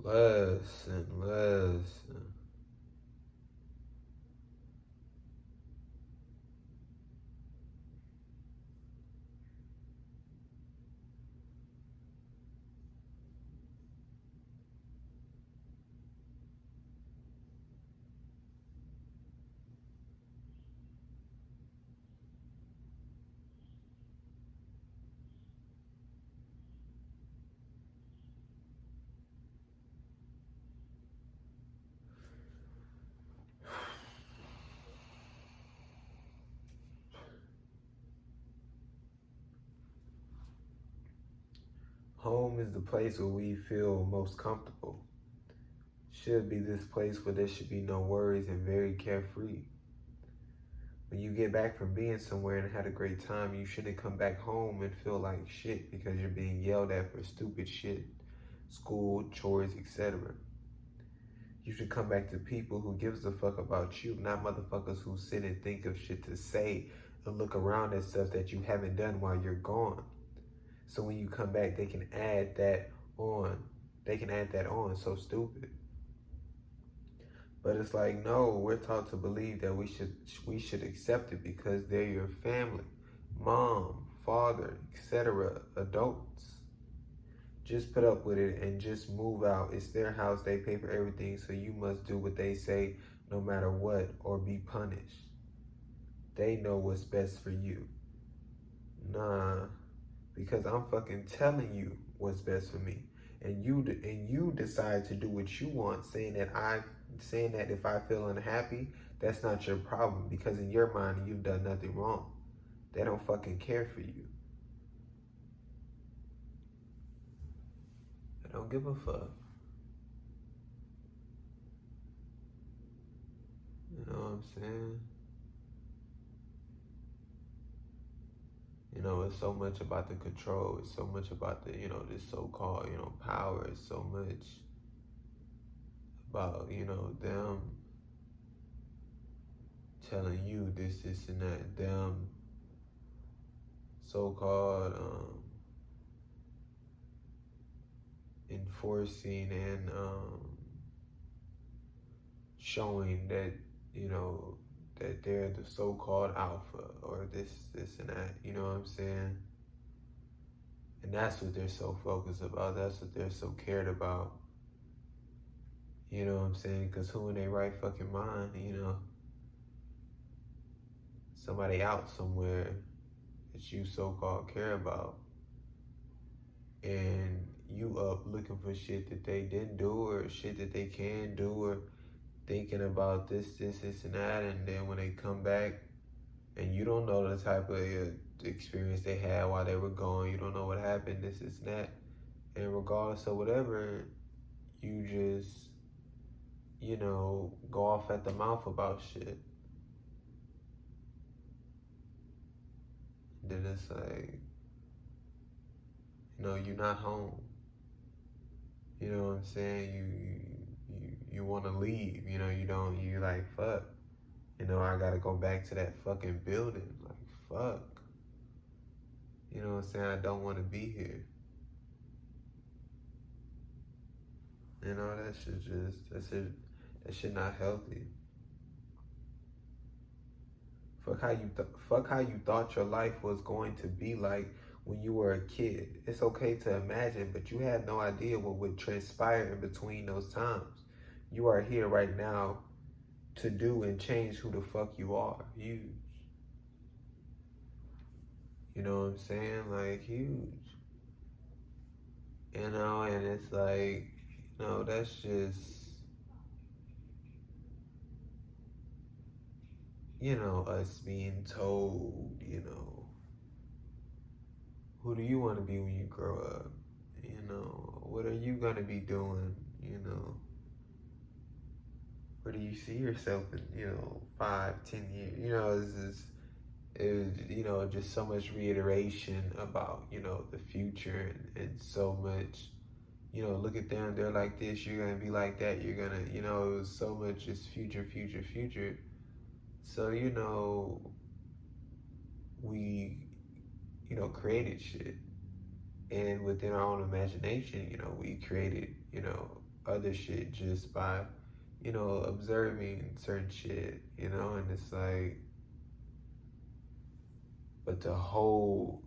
Listen, listen. Home is the place where we feel most comfortable. Should be this place where there should be no worries and very carefree. When you get back from being somewhere and had a great time, you shouldn't come back home and feel like shit because you're being yelled at for stupid shit, school, chores, etc. You should come back to people who gives a fuck about you, not motherfuckers who sit and think of shit to say and look around at stuff that you haven't done while you're gone. So when you come back, they can add that on. They can add that on. So stupid. But it's like, no, we're taught to believe that we should accept it because they're your family, mom, father, etc. Adults. Just put up with it and just move out. It's their house. They pay for everything, so you must do what they say no matter what or be punished. They know what's best for you. Nah, because I'm fucking telling you what's best for me. And you decide to do what you want, saying that if I feel unhappy, that's not your problem because in your mind you've done nothing wrong. They don't fucking care for you. They don't give a fuck. You know what I'm saying? You know, it's so much about the control. It's so much about the, this so-called, power. It's so much about, them telling you this, and that. Them so-called enforcing and showing that, that they're the so-called alpha or this, and that. You know what I'm saying? And that's what they're so focused about. That's what they're so cared about. You know what I'm saying? Because who in their right fucking mind, somebody out somewhere that you so-called care about, and you up looking for shit that they didn't do or shit that they can do or thinking about this, and that, and then when they come back and you don't know the type of experience they had while they were gone, you don't know what happened, this, and that, and regardless of whatever, you just, go off at the mouth about shit. And then it's like, you're not home. You know what I'm saying? You want to leave. You like, fuck. I gotta go back to that fucking building. Like, fuck. You know what I'm saying? I don't want to be here. That shit not healthy. Fuck how you thought your life was going to be like when you were a kid. It's okay to imagine, but you had no idea what would transpire in between those times. You are here right now to do and change who the fuck you are. Huge. You know what I'm saying? Like, huge. And it's like, that's just, us being told, who do you want to be when you grow up? What are you going to be doing? Where do you see yourself in, 5, 10 years? Just so much reiteration about, the future and so much, look at them, they're like this, you're going to be like that, you're going to, it was so much just future, future, future. So, we, created shit. And within our own imagination, we created, other shit just by, observing certain shit, and it's like, but to hold,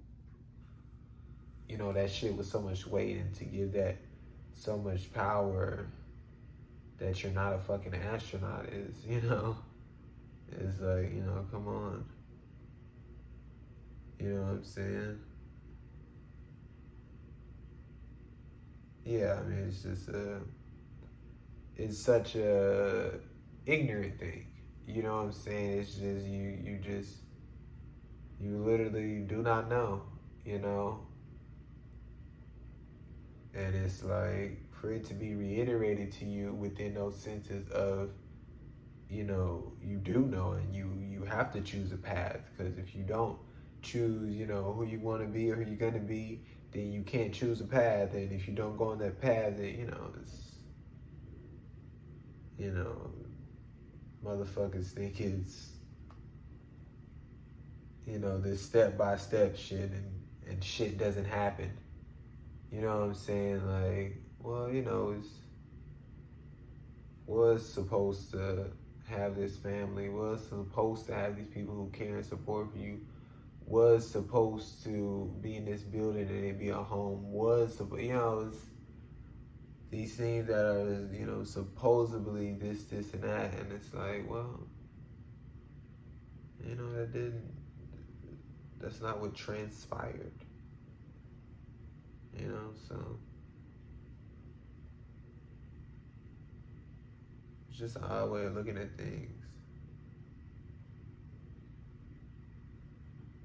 that shit with so much weight and to give that so much power that you're not a fucking astronaut is, it's like, come on. You know what I'm saying? Yeah, I mean, it's just it's such a ignorant thing. You know what I'm saying? It's just, you literally do not know, And it's like, for it to be reiterated to you within those senses of, you do know, and you have to choose a path, because if you don't choose, who you want to be or who you're going to be, then you can't choose a path. And if you don't go on that path, then, it's, motherfuckers think it's, this step-by-step shit, and shit doesn't happen. You know what I'm saying? Like, well, was supposed to have this family, was supposed to have these people who care and support you, was supposed to be in this building and it be a home, it's these things that are, supposedly this, and that, and it's like, well, that's not what transpired, so it's just an odd way of looking at things.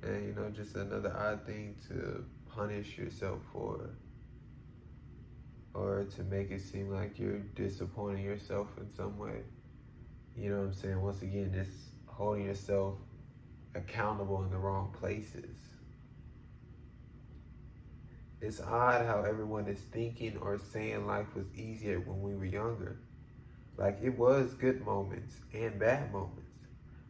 And, just another odd thing to punish yourself for, or to make it seem like you're disappointing yourself in some way. You know what I'm saying? Once again, just holding yourself accountable in the wrong places. It's odd how everyone is thinking or saying life was easier when we were younger. Like, it was good moments and bad moments.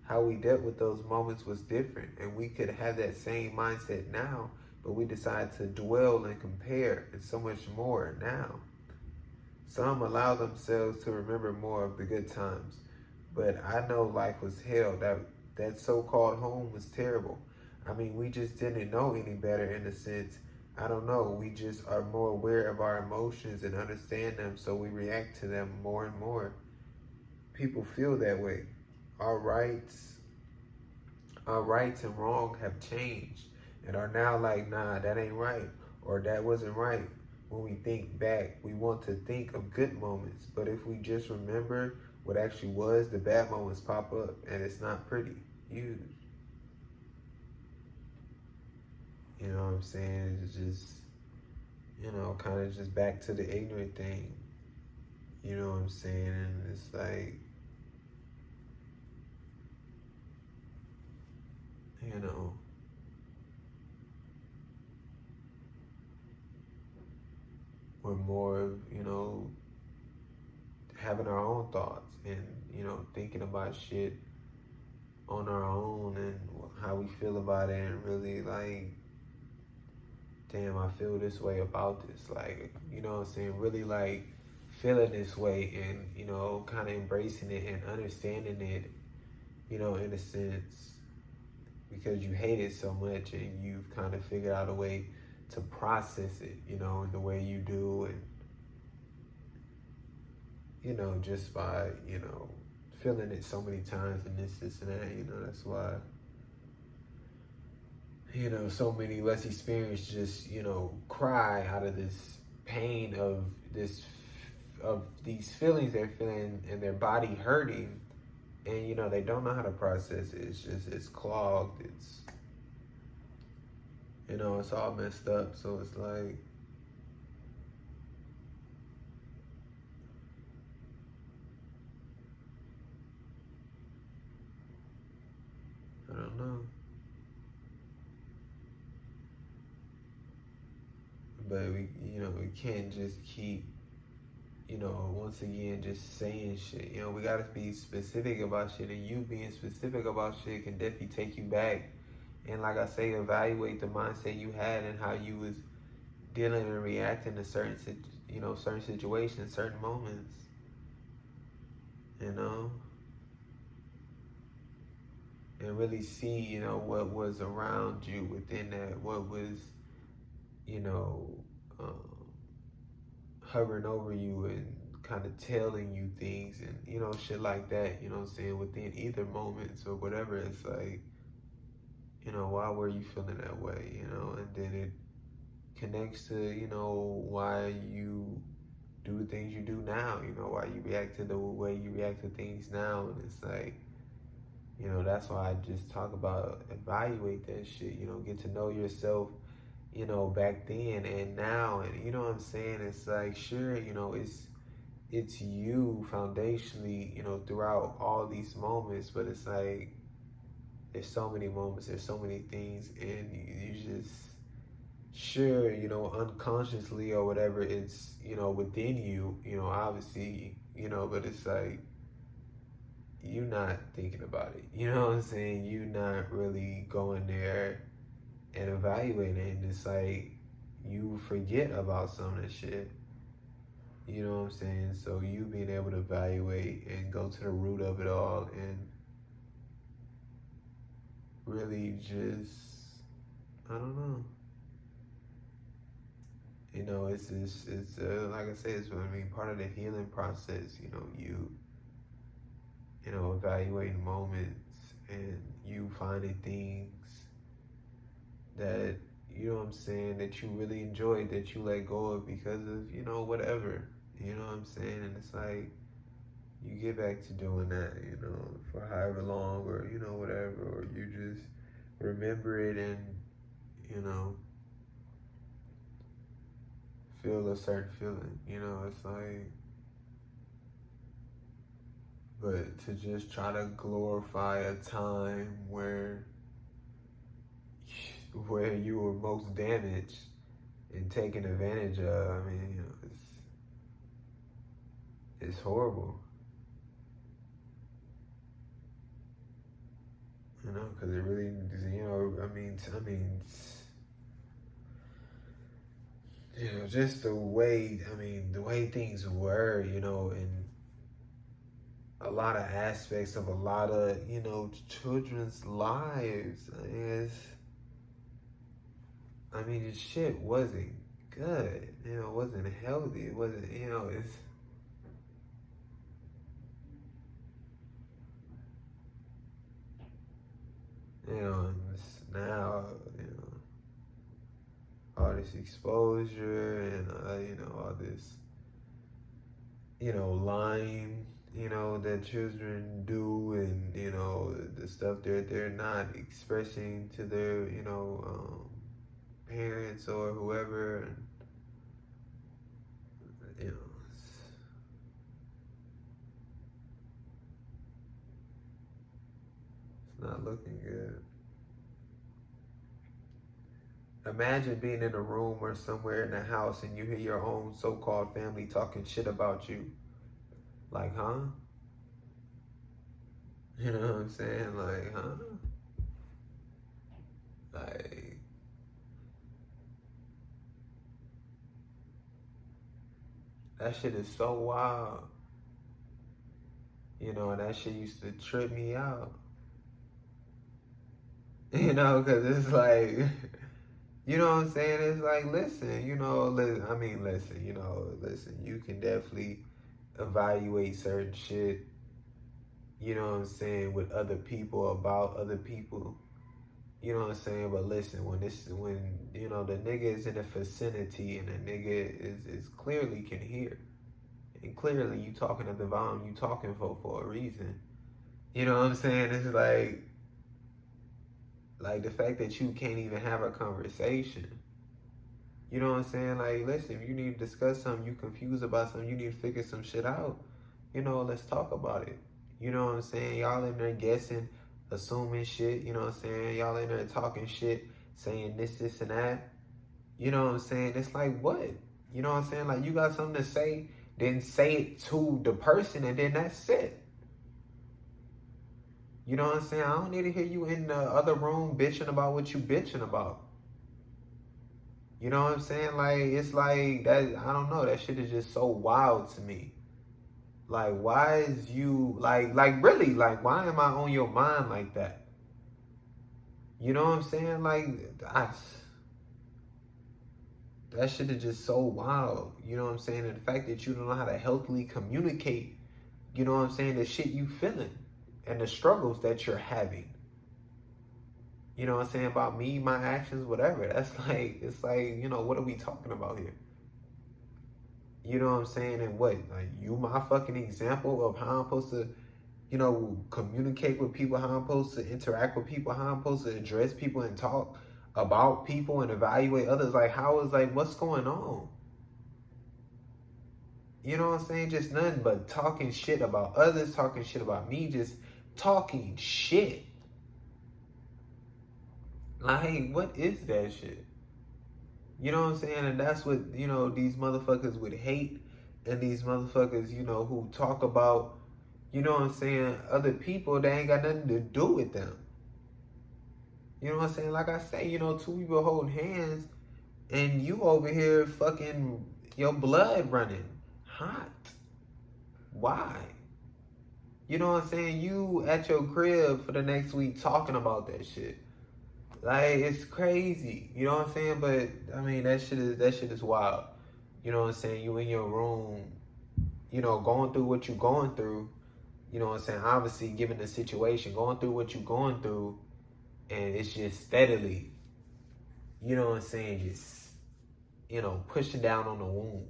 How we dealt with those moments was different, and we could have that same mindset now, but we decide to dwell and compare and so much more now. Some allow themselves to remember more of the good times, but I know life was hell. That so-called home was terrible. I mean, we just didn't know any better in a sense. I don't know. We just are more aware of our emotions and understand them, so we react to them more and more. People feel that way. Our rights and wrong have changed and are now like, nah, that ain't right, or that wasn't right. When we think back, we want to think of good moments, but if we just remember what actually was, the bad moments pop up, and it's not pretty. Huge. You know what I'm saying? It's just, kind of just back to the ignorant thing. You know what I'm saying? And it's like, we're more, having our own thoughts and, thinking about shit on our own and how we feel about it, and really like, damn, I feel this way about this. Like, you know what I'm saying? Really like feeling this way and, kind of embracing it and understanding it, in a sense, because you hate it so much and you've kind of figured out a way to process it, in the way you do, and, just by, feeling it so many times and this and that, that's why, so many less experienced just, cry out of this pain of these feelings they're feeling and their body hurting, and, they don't know how to process it. It's just, it's clogged, it's, it's all messed up, so it's like, I don't know. But we can't just keep, once again, just saying shit. We gotta be specific about shit, and you being specific about shit can definitely take you back. And like I say, evaluate the mindset you had and how you was dealing and reacting to certain certain situations, certain moments, you know, and really see, what was around you within that, what was, you know, um, hovering over you and kind of telling you things and, shit like that, what I'm saying, within either moments or whatever. It's like, why were you feeling that way, and then it connects to, why you do the things you do now, why you react to the way you react to things now. And it's like, that's why I just talk about evaluate that shit, get to know yourself, back then and now. And what I'm saying? It's like, sure, it's you foundationally, throughout all these moments, but it's like there's so many moments, there's so many things, and you just, sure, unconsciously or whatever, it's, within you, obviously, but it's like you not thinking about it. You know what I'm saying? You not really going there and evaluating it. And it's like you forget about some of that shit. You know what I'm saying? So you being able to evaluate and go to the root of it all and really just, I don't know. It's like I said, it's, part of the healing process. Evaluating moments and you finding things that, what I'm saying, that you really enjoyed, that you let go of because of, whatever. You know what I'm saying? And it's like, you get back to doing that, for however long or, whatever, or you just remember it and, feel a certain feeling, it's like, but to just try to glorify a time where you were most damaged and taken advantage of, it's horrible. Because it really, just the way, the way things were, and a lot of aspects of a lot of, children's lives. The shit wasn't good. It wasn't healthy. It wasn't, it's, and it's now, all this exposure and, all this, lying, that children do, and, the stuff they're not expressing to their, parents or whoever. And, it's not looking good. Imagine being in a room or somewhere in the house and you hear your own so-called family talking shit about you. Like, huh? You know what I'm saying? Like, huh? Like, that shit is so wild. And that shit used to trip me out. Because it's like, you know what I'm saying? It's like, listen, listen, you can definitely evaluate certain shit, you know what I'm saying, with other people, about other people, you know what I'm saying? But listen, when the nigga is in the vicinity and the nigga is clearly can hear, and clearly you talking at the volume you talking for a reason, you know what I'm saying? It's like the fact that you can't even have a conversation. You know what I'm saying? Like, listen, if you need to discuss something, you confused about something, you need to figure some shit out, let's talk about it. You know what I'm saying? Y'all in there guessing, assuming shit, you know what I'm saying? Y'all in there talking shit, saying this, and that. You know what I'm saying? It's like, what? You know what I'm saying? Like, you got something to say, then say it to the person, and then that's it. You know what I'm saying? I don't need to hear you in the other room bitching about what you bitching about. You know what I'm saying? Like, it's like that. I don't know. That shit is just so wild to me. Like, why is you like really like why am I on your mind like that? You know what I'm saying? Like, I, that shit is just so wild. You know what I'm saying? And the fact that you don't know how to healthily communicate. You know what I'm saying? The shit you feeling and the struggles that you're having. You know what I'm saying? About me, my actions, whatever. That's like, it's like, what are we talking about here? You know what I'm saying? And what? Like, you my fucking example of how I'm supposed to, communicate with people, how I'm supposed to interact with people, how I'm supposed to address people and talk about people and evaluate others. Like, how is, like, what's going on? You know what I'm saying? Just nothing but talking shit about others, talking shit about me, just talking shit. Like, what is that shit? You know what I'm saying? And that's what, these motherfuckers would hate. And these motherfuckers, who talk about, what I'm saying, other people, they ain't got nothing to do with them. You know what I'm saying? Like I say, two people holding hands and you over here fucking your blood running hot. Why? You know what I'm saying? You at your crib for the next week talking about that shit. Like, it's crazy. You know what I'm saying? But I mean, that shit is wild. You know what I'm saying? You in your room, going through what you're going through. You know what I'm saying? Obviously, given the situation, going through what you're going through, and it's just steadily, you know what I'm saying, just, pushing down on the wound.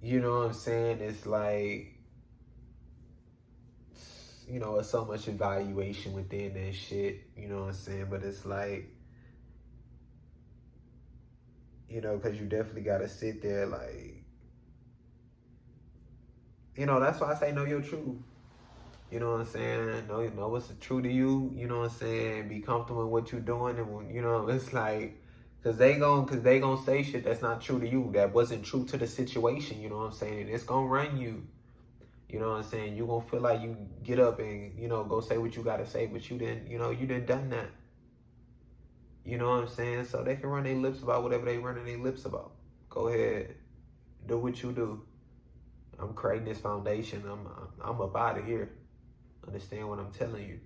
You know what I'm saying? It's like, it's so much evaluation within that shit. You know what I'm saying? But it's like, because you definitely got to sit there, like, that's why I say know your truth. You know what I'm saying? Know what's true to you. You know what I'm saying? Be comfortable in what you're doing, and when, it's like, cause they gon' say shit that's not true to you, that wasn't true to the situation. You know what I'm saying? And it's gonna run you. You know what I'm saying? You gonna feel like you get up and go say what you gotta say, but you didn't. You didn't done that. You know what I'm saying? So they can run their lips about whatever they running their lips about. Go ahead, do what you do. I'm creating this foundation. I'm up out of here. Understand what I'm telling you?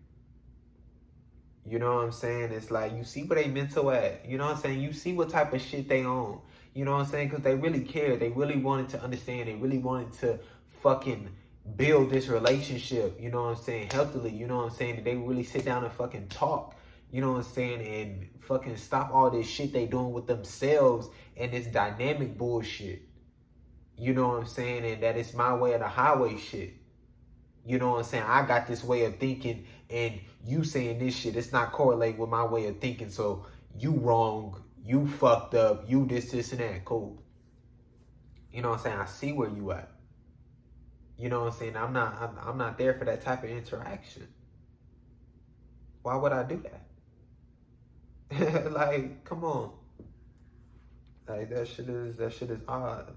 You know what I'm saying? It's like, you see where they mental at. You know what I'm saying? You see what type of shit they own. You know what I'm saying? Because they really care. They really wanted to understand. They really wanted to fucking build this relationship. You know what I'm saying? Healthily. You know what I'm saying? And they really sit down and fucking talk. You know what I'm saying? And fucking stop all this shit they doing with themselves and this dynamic bullshit. You know what I'm saying? And that it's my way or the highway shit. You know what I'm saying? I got this way of thinking, and you saying this shit, it's not correlating with my way of thinking. So you wrong, you fucked up, you this, and that. Cool. You know what I'm saying? I see where you at. You know what I'm saying? I'm not there for that type of interaction. Why would I do that? Like, come on. Like, that shit is odd.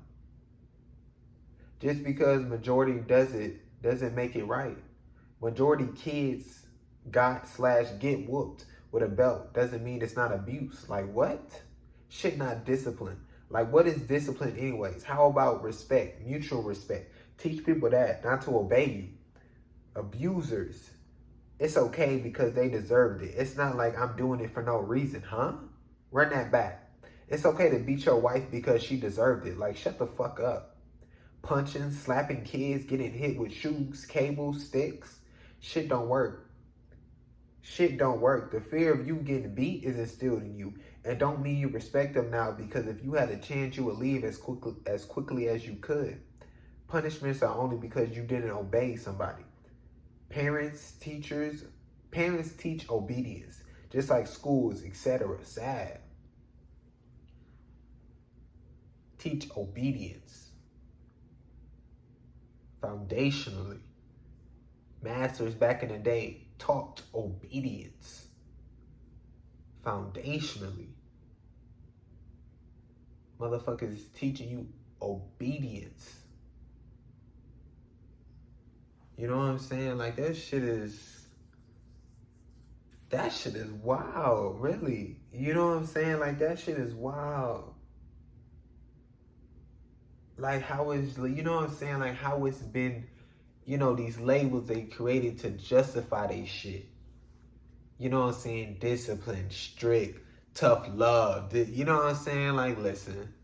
Just because majority does it doesn't make it right. Majority kids got/get whooped with a belt doesn't mean it's not abuse. Like, what? Shit, not discipline. Like, what is discipline anyways? How about respect, mutual respect? Teach people that, not to obey you. Abusers, it's okay because they deserved it. It's not like I'm doing it for no reason, huh? Run that back. It's okay to beat your wife because she deserved it. Like, shut the fuck up. Punching, slapping kids, getting hit with shoes, cables, sticks. Shit don't work. Shit don't work. The fear of you getting beat is instilled in you. And don't mean you respect them now, because if you had a chance, you would leave as quickly as you could. Punishments are only because you didn't obey somebody. Parents teach obedience, just like schools, etc. Sad. Teach obedience. Foundationally. Masters back in the day taught obedience. Foundationally. Motherfuckers is teaching you obedience. You know what I'm saying? Like, that shit is That shit is wild, really. You know what I'm saying? Like, that shit is wild. Like, how is, you know what I'm saying? Like, how it's been, you know, these labels they created to justify they shit. You know what I'm saying? Discipline, strict, tough love. You know what I'm saying? Like, listen.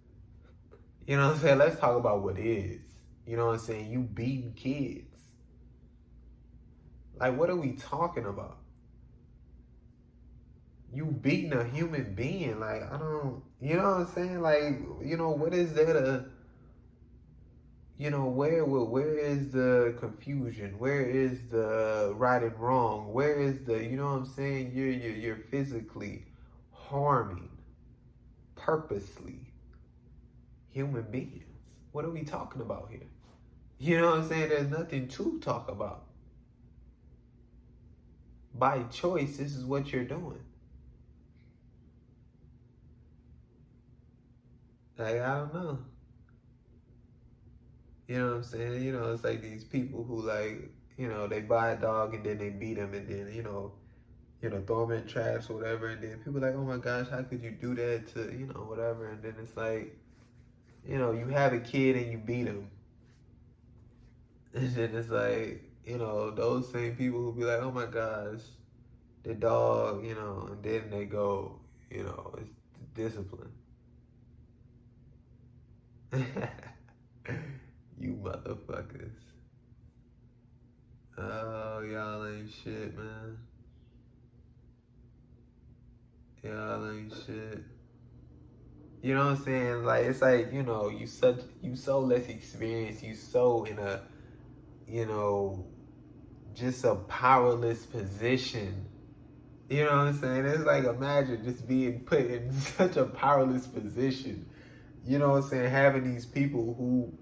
You know what I'm saying? Let's talk about what is. You know what I'm saying? You beating kids. Like, what are we talking about? You beating a human being. Like, I don't, you know what I'm saying? Like, you know, what is there to, you know, where is the confusion? Where is the right and wrong? Where is the, you know what I'm saying? You're physically harming purposely human beings. What are we talking about here? You know what I'm saying? There's nothing to talk about. By choice, this is what you're doing. Like, I don't know. You know what I'm saying? You know, it's like these people who, like, you know, they buy a dog and then they beat him and then, throw him in trash or whatever. And then people are like, oh my gosh, how could you do that to, you know, whatever. And then it's like, you know, you have a kid and you beat him. And then it's like, you know, those same people who be like, oh my gosh, the dog, you know, and then they go, you know, it's discipline. You motherfuckers. Oh, y'all ain't shit, man. Y'all ain't shit. You know what I'm saying? Like, it's like, you know, you so less experienced, you so in a, you know, just a powerless position. You know what I'm saying? It's like, imagine just being put in such a powerless position. You know what I'm saying? Having these people who,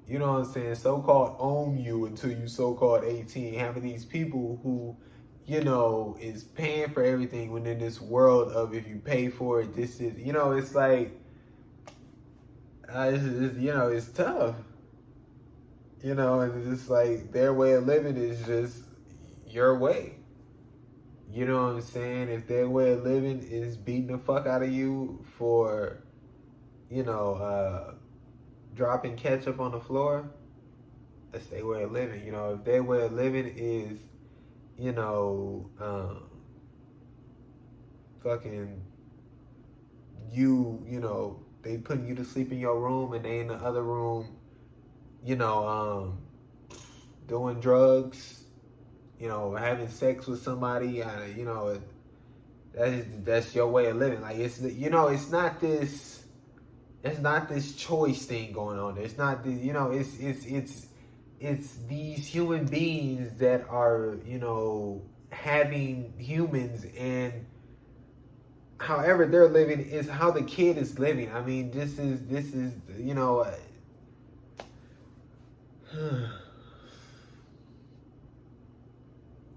you know what I'm saying, so-called own you until you so-called 18. Having these people who, you know, is paying for everything when in this world of if you pay for it, this is, you know, it's like, you know, it's tough. You know, and it's like their way of living is just your way. You know what I'm saying? If their way of living is beating the fuck out of you for, you know, dropping ketchup on the floor, that's their way of living. You know, if their way of living is, you know, fucking you know, they putting you to sleep in your room and they in the other room, you know, doing drugs, you know, having sex with somebody, you know, that's your way of living. Like, it's, you know, it's not this choice thing going on. It's not this, you know, it's these human beings that are, you know, having humans, and however they're living is how the kid is living. I mean, this is you know,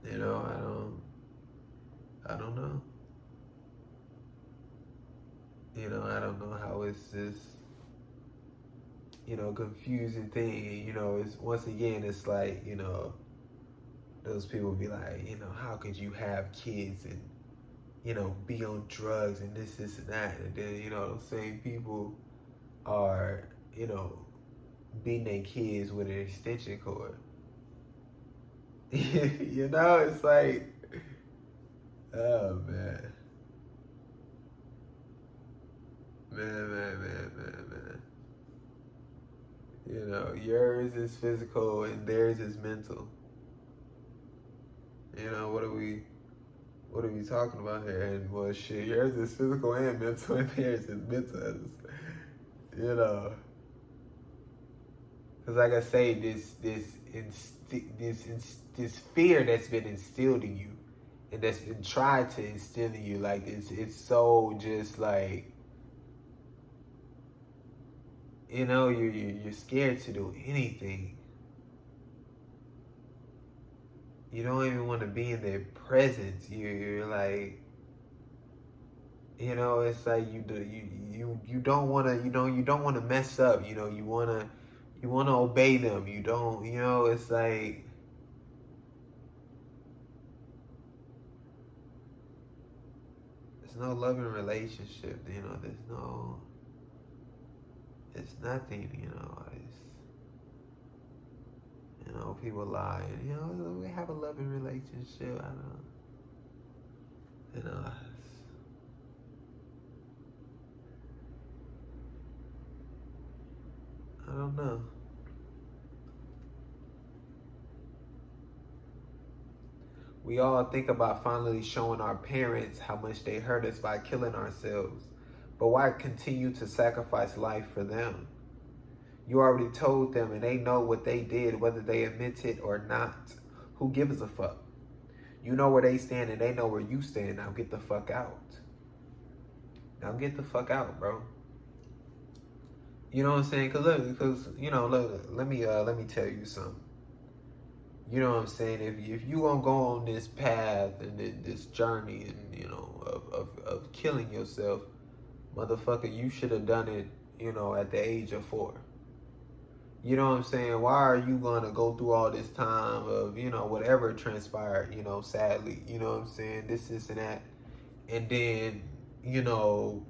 you know, I don't know. You know, I don't know how it's this, you know, confusing thing. You know, it's, once again, it's like, you know, those people be like, you know, how could you have kids and, you know, be on drugs and this and that, and then, you know, those same people are, you know, beating their kids with an extension cord. You know, it's like, oh man. Man. You know, yours is physical and theirs is mental. You know, what are we talking about here? And well, shit, yours is physical and mental, and theirs is mental. You know, because like I say, this fear that's been instilled in you, and that's been tried to instill in you, like it's so just like, you know, you're scared to do anything. You don't even want to be in their presence. You're like, you know, it's like you don't want to, you don't want to mess up. You know, you want to obey them. You don't, you know, it's like, no loving relationship, you know, it's nothing, you know, it's, you know, people lie, and, you know, we have a loving relationship, I don't, you know, I don't know. We all think about finally showing our parents how much they hurt us by killing ourselves. But why continue to sacrifice life for them? You already told them and they know what they did, whether they admit it or not. Who gives a fuck? You know where they stand and they know where you stand. Now get the fuck out. Now get the fuck out, bro. You know what I'm saying? Cause you know, let me tell you something. You know what I'm saying? If you gonna go on this path and this journey and, you know, of killing yourself, motherfucker, you should have done it, you know, at the age of 4. You know what I'm saying? Why are you gonna go through all this time of, you know, whatever transpired, you know, sadly, you know what I'm saying? This and that. And then, you know,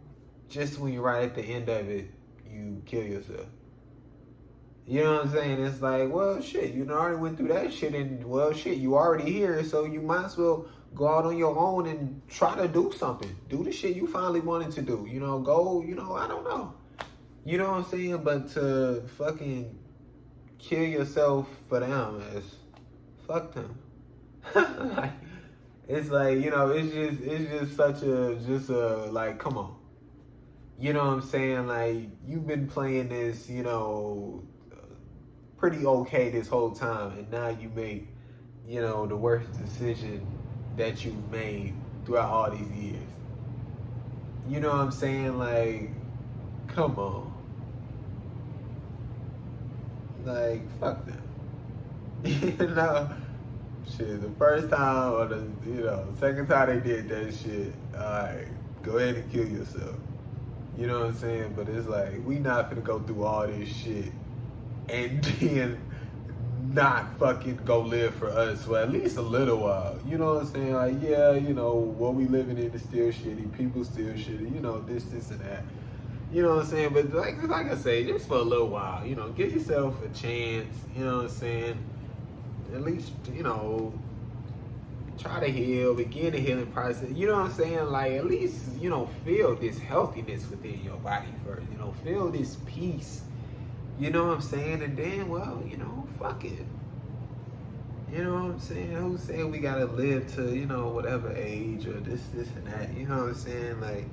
just when you're right at the end of it, you kill yourself. You know what I'm saying? It's like, well, shit, you already went through that shit, and, well, shit, you already here, so you might as well go out on your own and try to do something. Do the shit you finally wanted to do. You know, go, you know, I don't know. You know what I'm saying? But to fucking kill yourself for them is, fuck them. Like, it's like, you know, it's just such a, like, come on. You know what I'm saying? Like, you've been playing this, you know, pretty okay this whole time, and now you make, you know, the worst decision that you've made throughout all these years. You know what I'm saying? Like, come on. Like, fuck them. You know? Shit, the first time or the, you know, second time they did that shit, alright, go ahead and kill yourself. You know what I'm saying? But it's like, we not finna go through all this shit and then not fucking go live for us for at least a little while. You know what I'm saying? Like, yeah, you know, what we living in is still shitty, people still shitty, you know, this and that. You know what I'm saying? But like I say, just for a little while, you know, give yourself a chance, you know what I'm saying? At least, you know, try to heal, begin the healing process. You know what I'm saying? Like, at least, you know, feel this healthiness within your body first. You know, feel this peace. You know what I'm saying? And then, well, you know, fuck it. You know what I'm saying? Who's saying we gotta live to, you know, whatever age or this and that? You know what I'm saying? Like,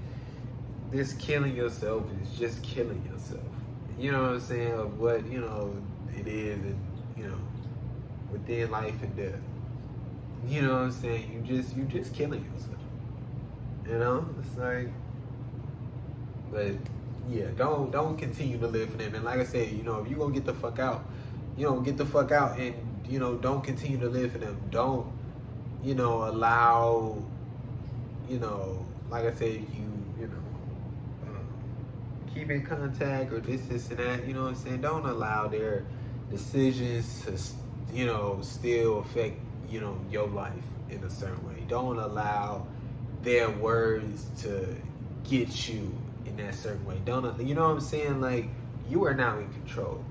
this killing yourself is just killing yourself. You know what I'm saying? Of what, you know, it is, and, you know, within life and death. You know what I'm saying? You just killing yourself. You know? It's like, but yeah, don't continue to live for them. And like I said, you know, if you gonna get the fuck out, you know, get the fuck out, and, you know, don't continue to live for them. Don't, you know, allow, you know, like I said, you know, keep in contact or this and that. You know what I'm saying? Don't allow their decisions to, you know, still affect, you know, your life in a certain way. Don't allow their words to get you in that certain way. Don't, you know what I'm saying? Like, you are now in control.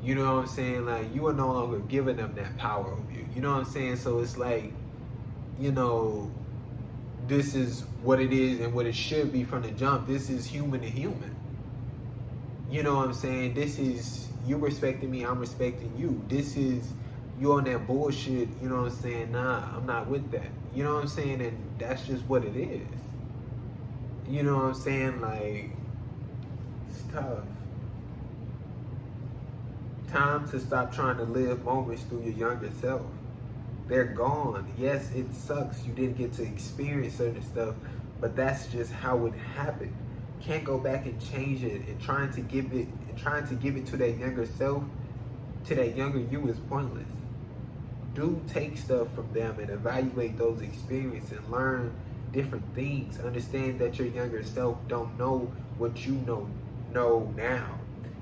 You know what I'm saying? Like, you are no longer giving them that power over you. You know what I'm saying? So it's like, you know, this is what it is and what it should be from the jump. This is human to human. You know what I'm saying? This is you respecting me, I'm respecting you. This is you on that bullshit, you know what I'm saying? Nah, I'm not with that. You know what I'm saying? And that's just what it is. You know what I'm saying? Like, it's tough. Time to stop trying to live moments through your younger self. They're gone. Yes, it sucks you didn't get to experience certain stuff, but that's just how it happened. Can't go back and change it, and trying to give it to that younger self, to that younger you, is pointless. Do take stuff from them and evaluate those experiences and learn different things. Understand that your younger self don't know what you know now.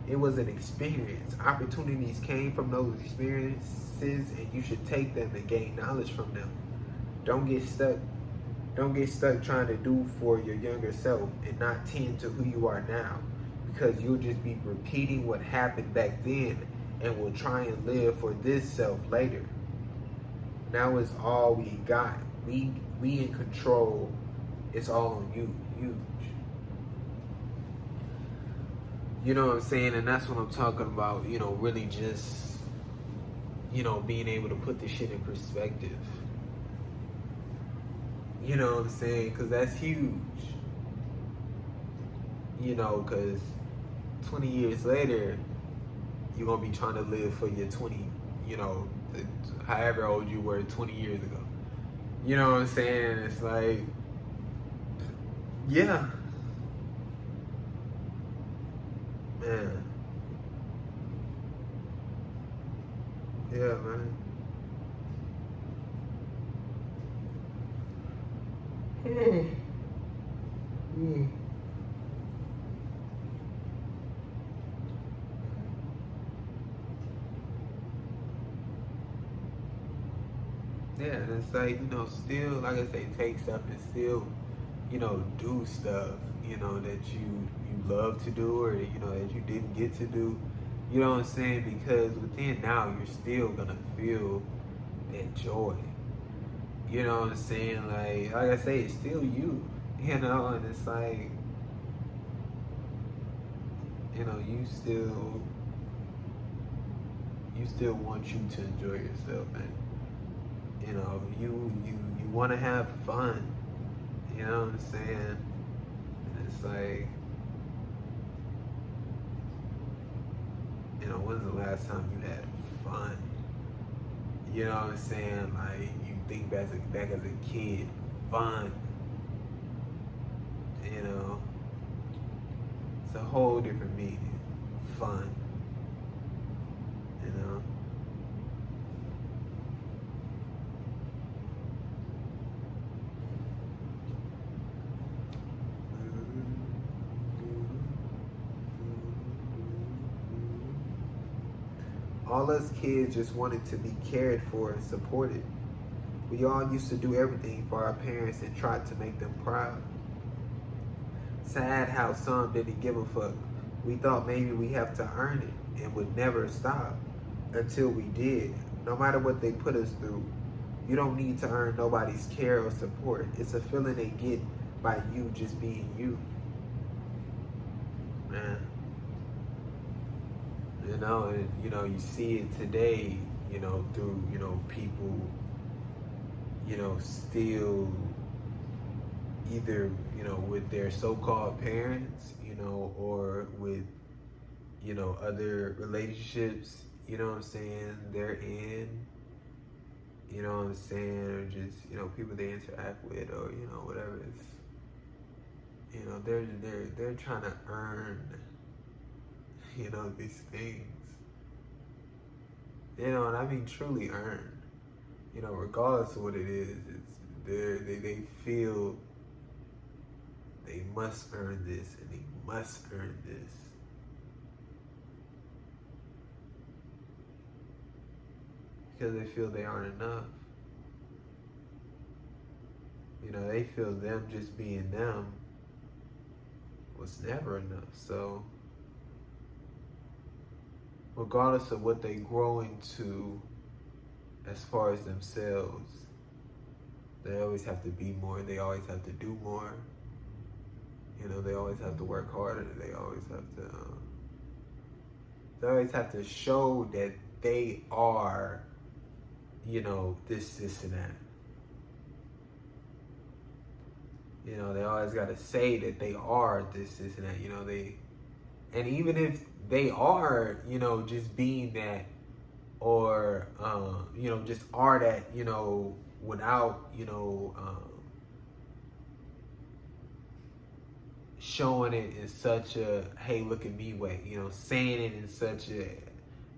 It was an experience. Opportunities came from those experiences, and you should take them and gain knowledge from them. Don't get stuck Don't get stuck trying to do for your younger self and not tend to who you are now, because you'll just be repeating what happened back then and will try and live for this self later. Now it's all we got. We in control. It's all on you. Huge. You know what I'm saying? And that's what I'm talking about, really just, being able to put this shit in perspective. You know what I'm saying? Because that's huge. Because 20 years later, you're going to be trying to live for your 20, however old you were 20 years ago. You know what I'm saying? It's like, yeah. Man. Yeah, man. Yeah, and it's like, still, like I say, take stuff and still, do stuff, that you love to do, or, that you didn't get to do. You know what I'm saying? Because within now, you're still going to feel that joy. You know what I'm saying? Like I say, it's still you, and it's like, you still want you to enjoy yourself, and you want to have fun. You know what I'm saying? And it's like, when's the last time you had fun? You know what I'm saying? Like, you think back as a kid, fun. It's a whole different meaning. Fun. All us kids just wanted to be cared for and supported. We all used to do everything for our parents and tried to make them proud. Sad how some didn't give a fuck. We thought maybe we have to earn it and would never stop until we did. No matter what they put us through, you don't need to earn nobody's care or support. It's a feeling they get by you just being you. Man. And you see it today, through, people, still either, with their so-called parents, or with, other relationships, what I'm saying, they're in, what I'm saying, or just, people they interact with, or, whatever it's, they're trying to earn, these things, and I mean truly earn, regardless of what it is, they feel they must earn this and they must earn this. Because they feel they aren't enough. They feel them just being them was never enough. So regardless of what they grow into as far as themselves, they always have to be more. They always have to do more. They always have to work harder. They always have to show that they are, this and that. They always got to say that they are this and that. And even if they are, just being that, or, just are that, without, showing it in such a, hey, look at me way, saying it in such a,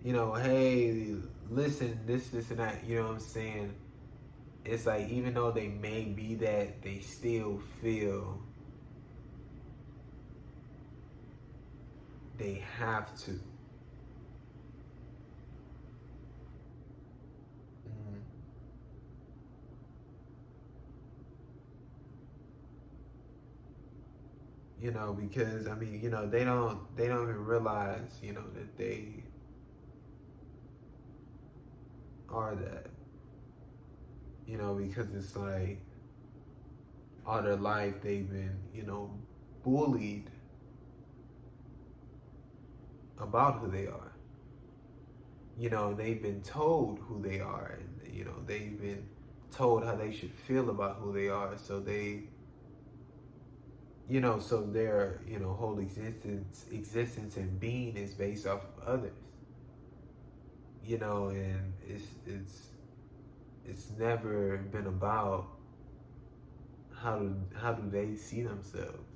hey, listen, this and that, what I'm saying? It's like, even though they may be that, they still feel they have to. You know, because I mean, you know, they don't even realize, you know, that they are that. You know, because it's like all their life they've been, you know, bullied about who they are. You know, they've been told who they are, and you know, they've been told how they should feel about who they are. So they, you know, so their, you know, whole existence and being is based off of others. You know, and it's never been about how do they see themselves.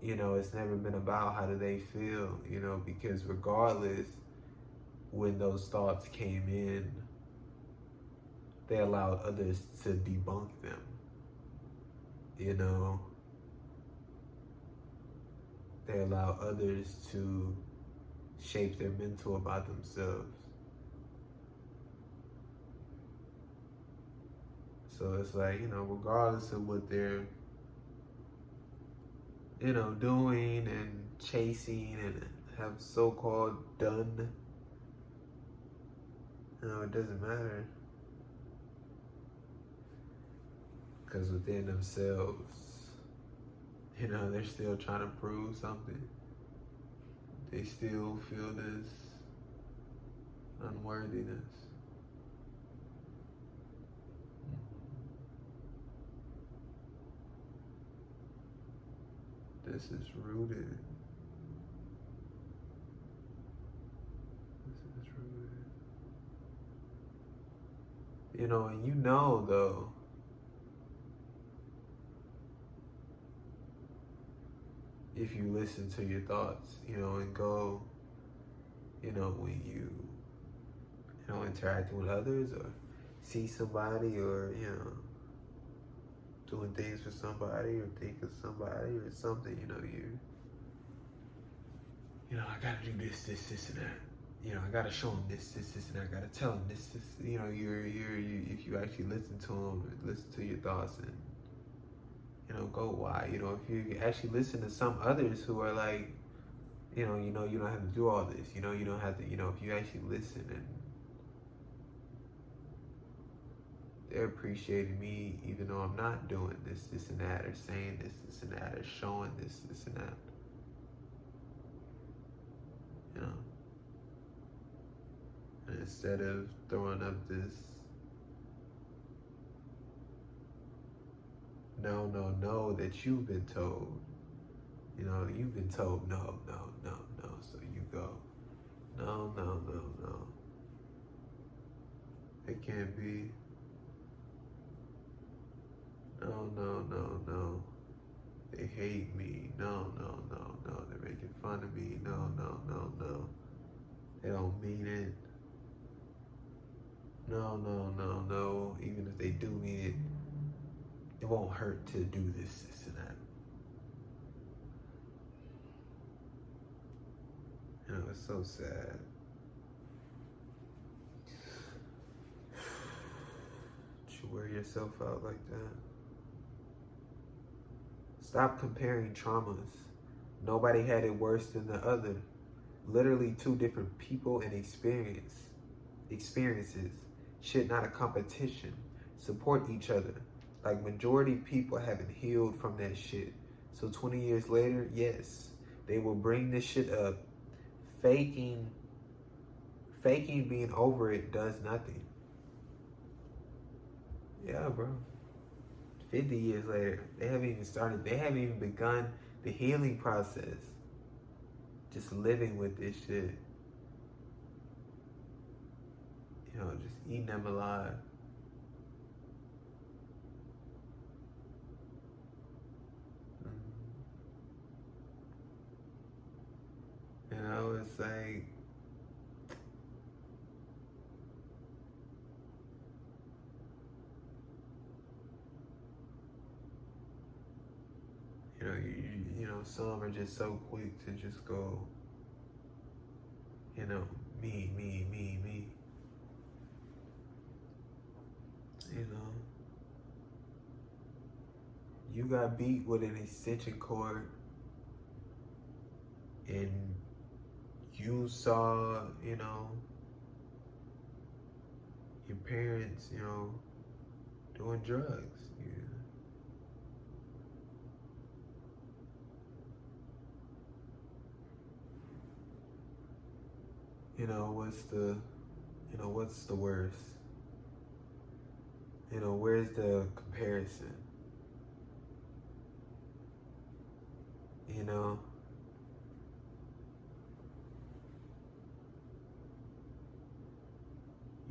You know, it's never been about how do they feel. You know, because regardless, when those thoughts came in, they allowed others to debunk them. You know, they allow others to shape their mental about themselves. So it's like, you know, regardless of what they're, you know, doing and chasing and have so-called done, you know, it doesn't matter. Because within themselves, you know, they're still trying to prove something. They still feel this unworthiness. This is rooted. This is rooted. You know, and you know, though, if you listen to your thoughts, you know, and go, you know, when you know, interacting with others or see somebody or, you know, doing things for somebody or think of somebody or something, you know, I gotta do this, and that. You know, I gotta show them this, and that. I gotta tell them this. You know, if you actually listen to them, listen to your thoughts, and you know, go why. You know, if you actually listen to some others who are like, you don't have to do all this. You know, you don't have to. You know, if you actually listen and they're appreciating me even though I'm not doing this and that, or saying this and that, or showing this and that. You know. And instead of throwing up this no that you've been told. You know, you've been told no, so you go. No. It can't be. No. They hate me. No. They're making fun of me. No. They don't mean it. No. Even if they do mean it, it won't hurt to do this and that. You know, it's so sad. You wear yourself out like that. Stop comparing traumas. Nobody had it worse than the other. Literally two different people and experiences. Shit, not a competition. Support each other. Like majority people haven't healed from that shit. So 20 years later, yes, they will bring this shit up. Faking being over it does nothing. Yeah, bro. 50 years later, they haven't even begun the healing process. Just living with this shit. You know, just eating them alive. You know, it's like, you know, some are just so quick to just go, you know, me. You know, you got beat with an extension cord and you saw, your parents, doing drugs. What's the worst? Where's the comparison? You know,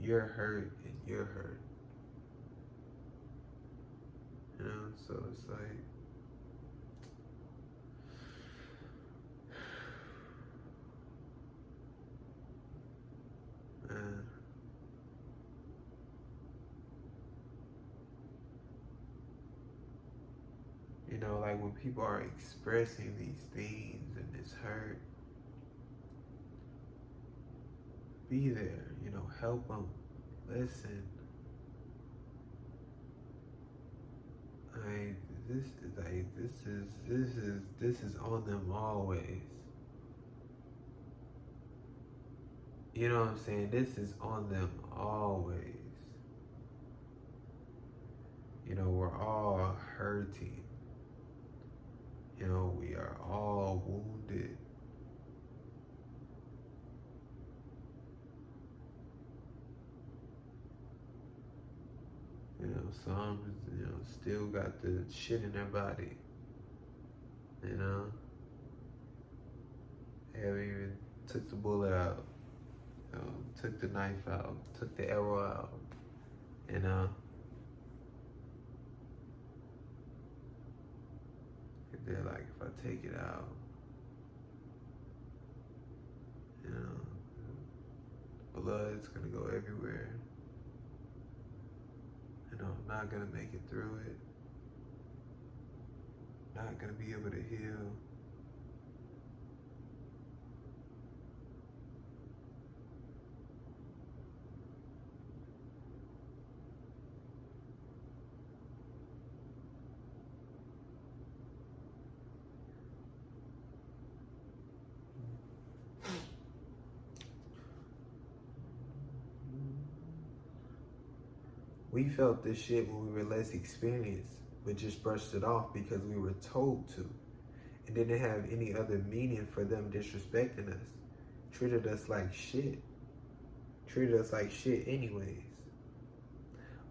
you're hurt and you're hurt. So it's like, man, like when people are expressing these things and this hurt, be there, help them, listen. This is on them always. You know what I'm saying? This is on them always. We're all hurting. We are all wounded. Some, still got the shit in their body. They haven't even took the bullet out, took the knife out, took the arrow out, and they're like, if I take it out, blood's gonna go everywhere. I'm not gonna make it through it. Not gonna be able to heal. We felt this shit when we were less experienced, but just brushed it off because we were told to. It didn't have any other meaning for them disrespecting us. Treated us like shit. Treated us like shit anyways.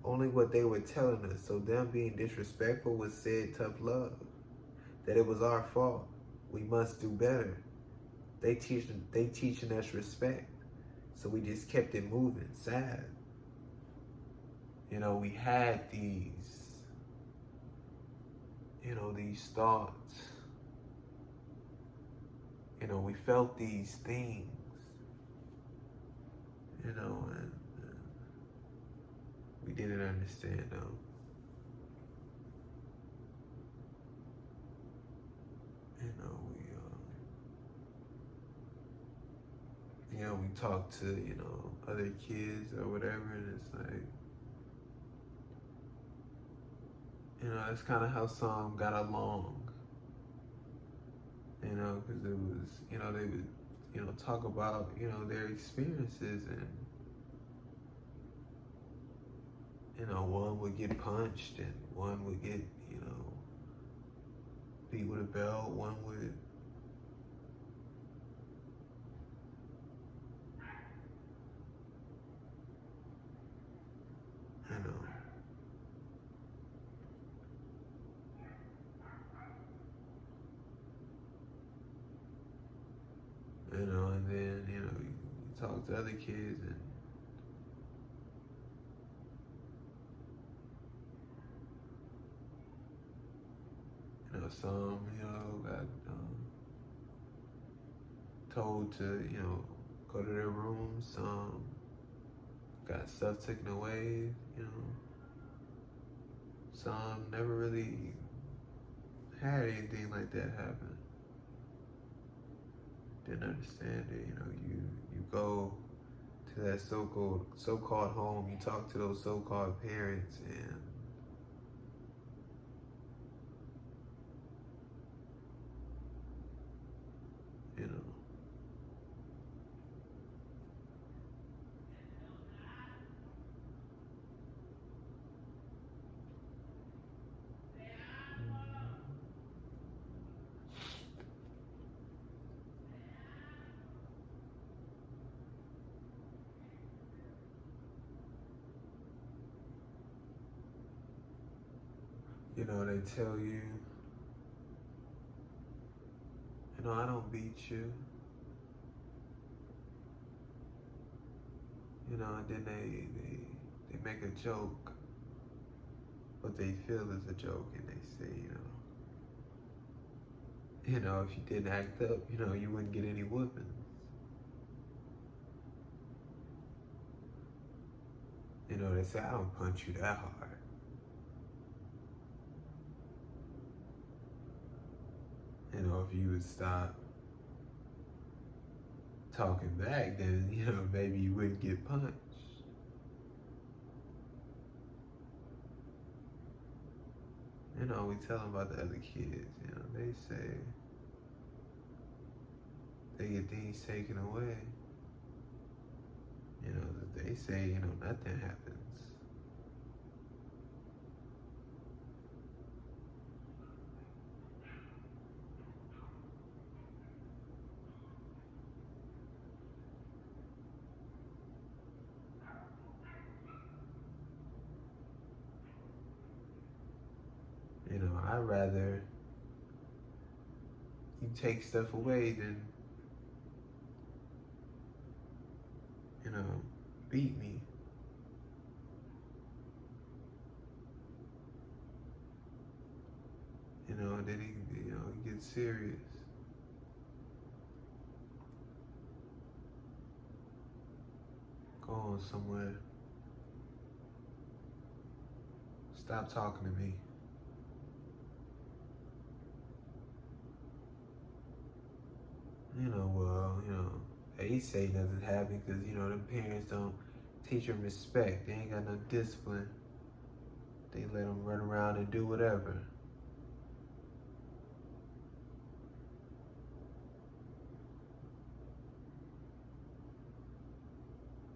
Only what they were telling us, so them being disrespectful was said tough love. That it was our fault. We must do better. They teaching us respect. So we just kept it moving, sad. We had these thoughts. We felt these things. And we didn't understand them. We talked to, other kids or whatever, and it's like, that's kind of how some got along. Because it was, they would, talk about, their experiences, and, one would get punched, and one would get, beat with a belt, one would, and then, you talk to other kids, and some, got told to, go to their rooms. Some got stuff taken away, Some never really had anything like that happen. Didn't understand it, you go to that so-called home, you talk to those so-called parents, and You know, they tell you, I don't beat you. And then they make a joke, what they feel is a joke, and they say, if you didn't act up, you wouldn't get any whoopings. They say, I don't punch you that hard. If you would stop talking back, then, maybe you wouldn't get punched. We tell them about the other kids, they say they get things taken away. They say, nothing happens. I'd rather you take stuff away than, beat me. Then he gets serious. Go on somewhere. Stop talking to me. They say nothing happened because, them parents don't teach them respect. They ain't got no discipline. They let them run around and do whatever.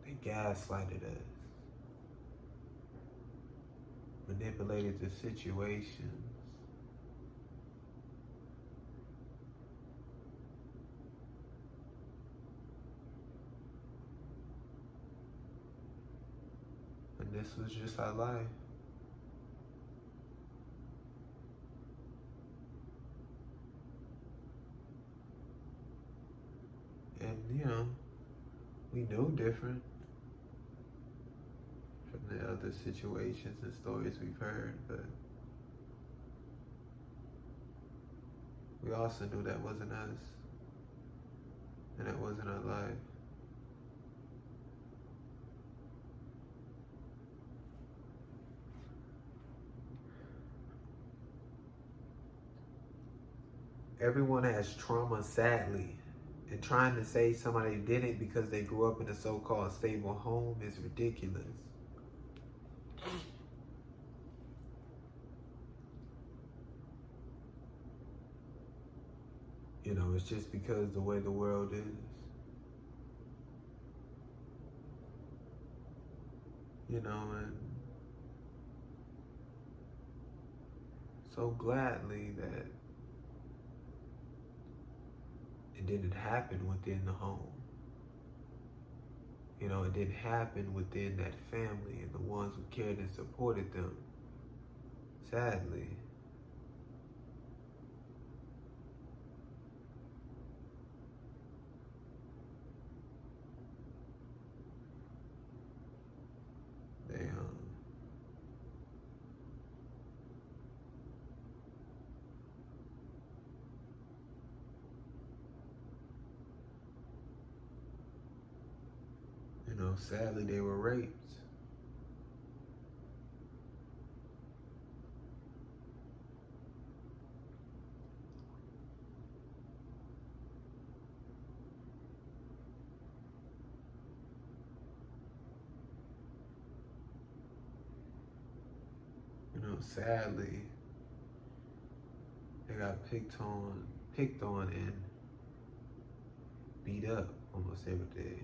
They gaslighted us. Manipulated the situations. And this was just our life. And, we knew different from the other situations and stories we've heard, but we also knew that wasn't us, and that wasn't our life. Everyone has trauma, sadly, and trying to say somebody didn't because they grew up in a so-called stable home is ridiculous. It's just because the way the world is. And so gladly that it didn't happen within the home. It didn't happen within that family and the ones who cared and supported them. Sadly. They, sadly they were raped. Sadly, they got picked on and beat up almost every day.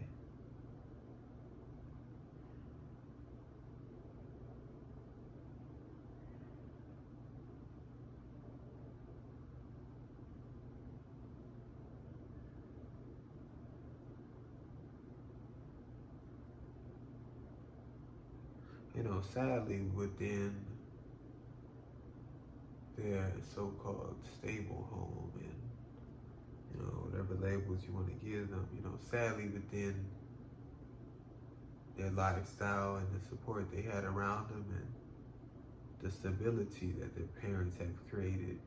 Sadly, within their so-called stable home and, whatever labels you want to give them, sadly within their lifestyle and the support they had around them and the stability that their parents have created,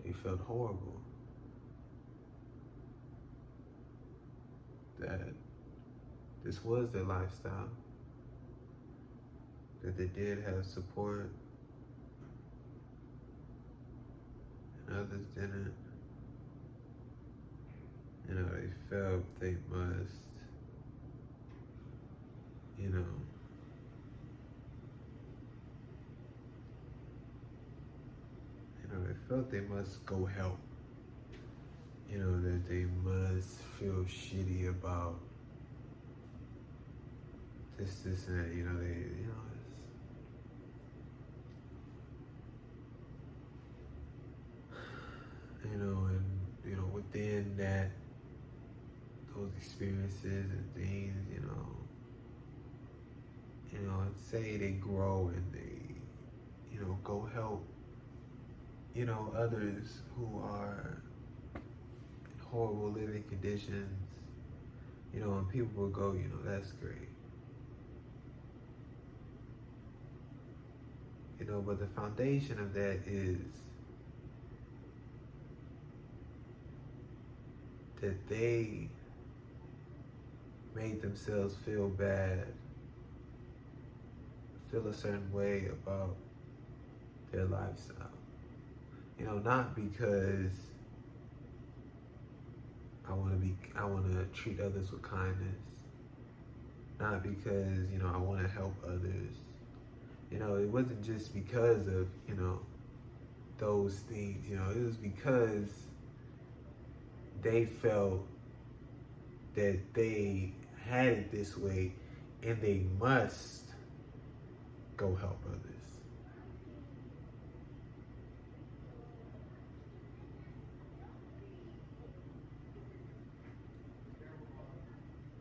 they felt horrible that this was their lifestyle, that they did have support and others didn't. They felt they must, they felt they must go help. That they must feel shitty about this, and that, and within that, those experiences and things, say they grow and they, go help, others who are in horrible living conditions, and people will go, that's great. But the foundation of that is that they made themselves feel bad, feel a certain way about their lifestyle. Not because I want to treat others with kindness, not because, I want to help others. It wasn't just because of, those things, it was because they felt that they had it this way and they must go help others.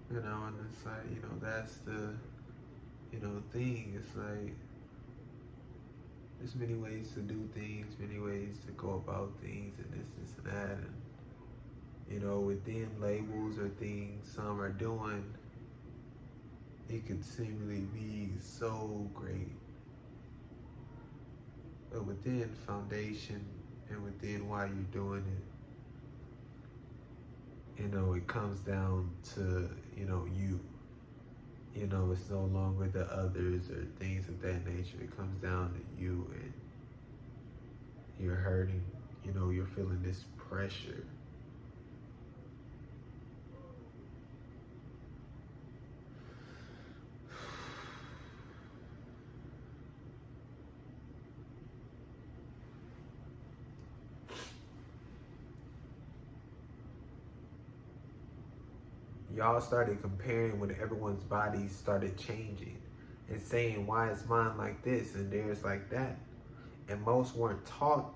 And it's like, that's the, thing. It's like, there's many ways to do things, many ways to go about things, and this and that. And, within labels or things some are doing, it could seemingly be so great. But within foundation and within why you're doing it, it comes down to, you. It's no longer the others or things of that nature. It comes down to you, and you're hurting. You're feeling this pressure. Y'all started comparing when everyone's bodies started changing and saying, why is mine like this and theirs like that? And most weren't taught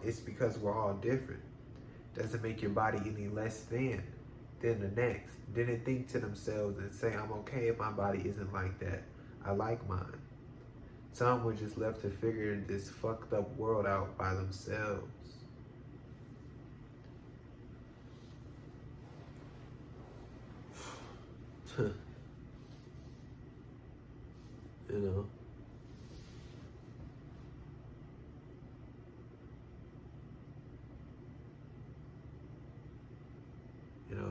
it's because we're all different. Doesn't make your body any less than the next. Didn't think to themselves and say, I'm okay if my body isn't like that. I like mine. Some were just left to figure this fucked up world out by themselves.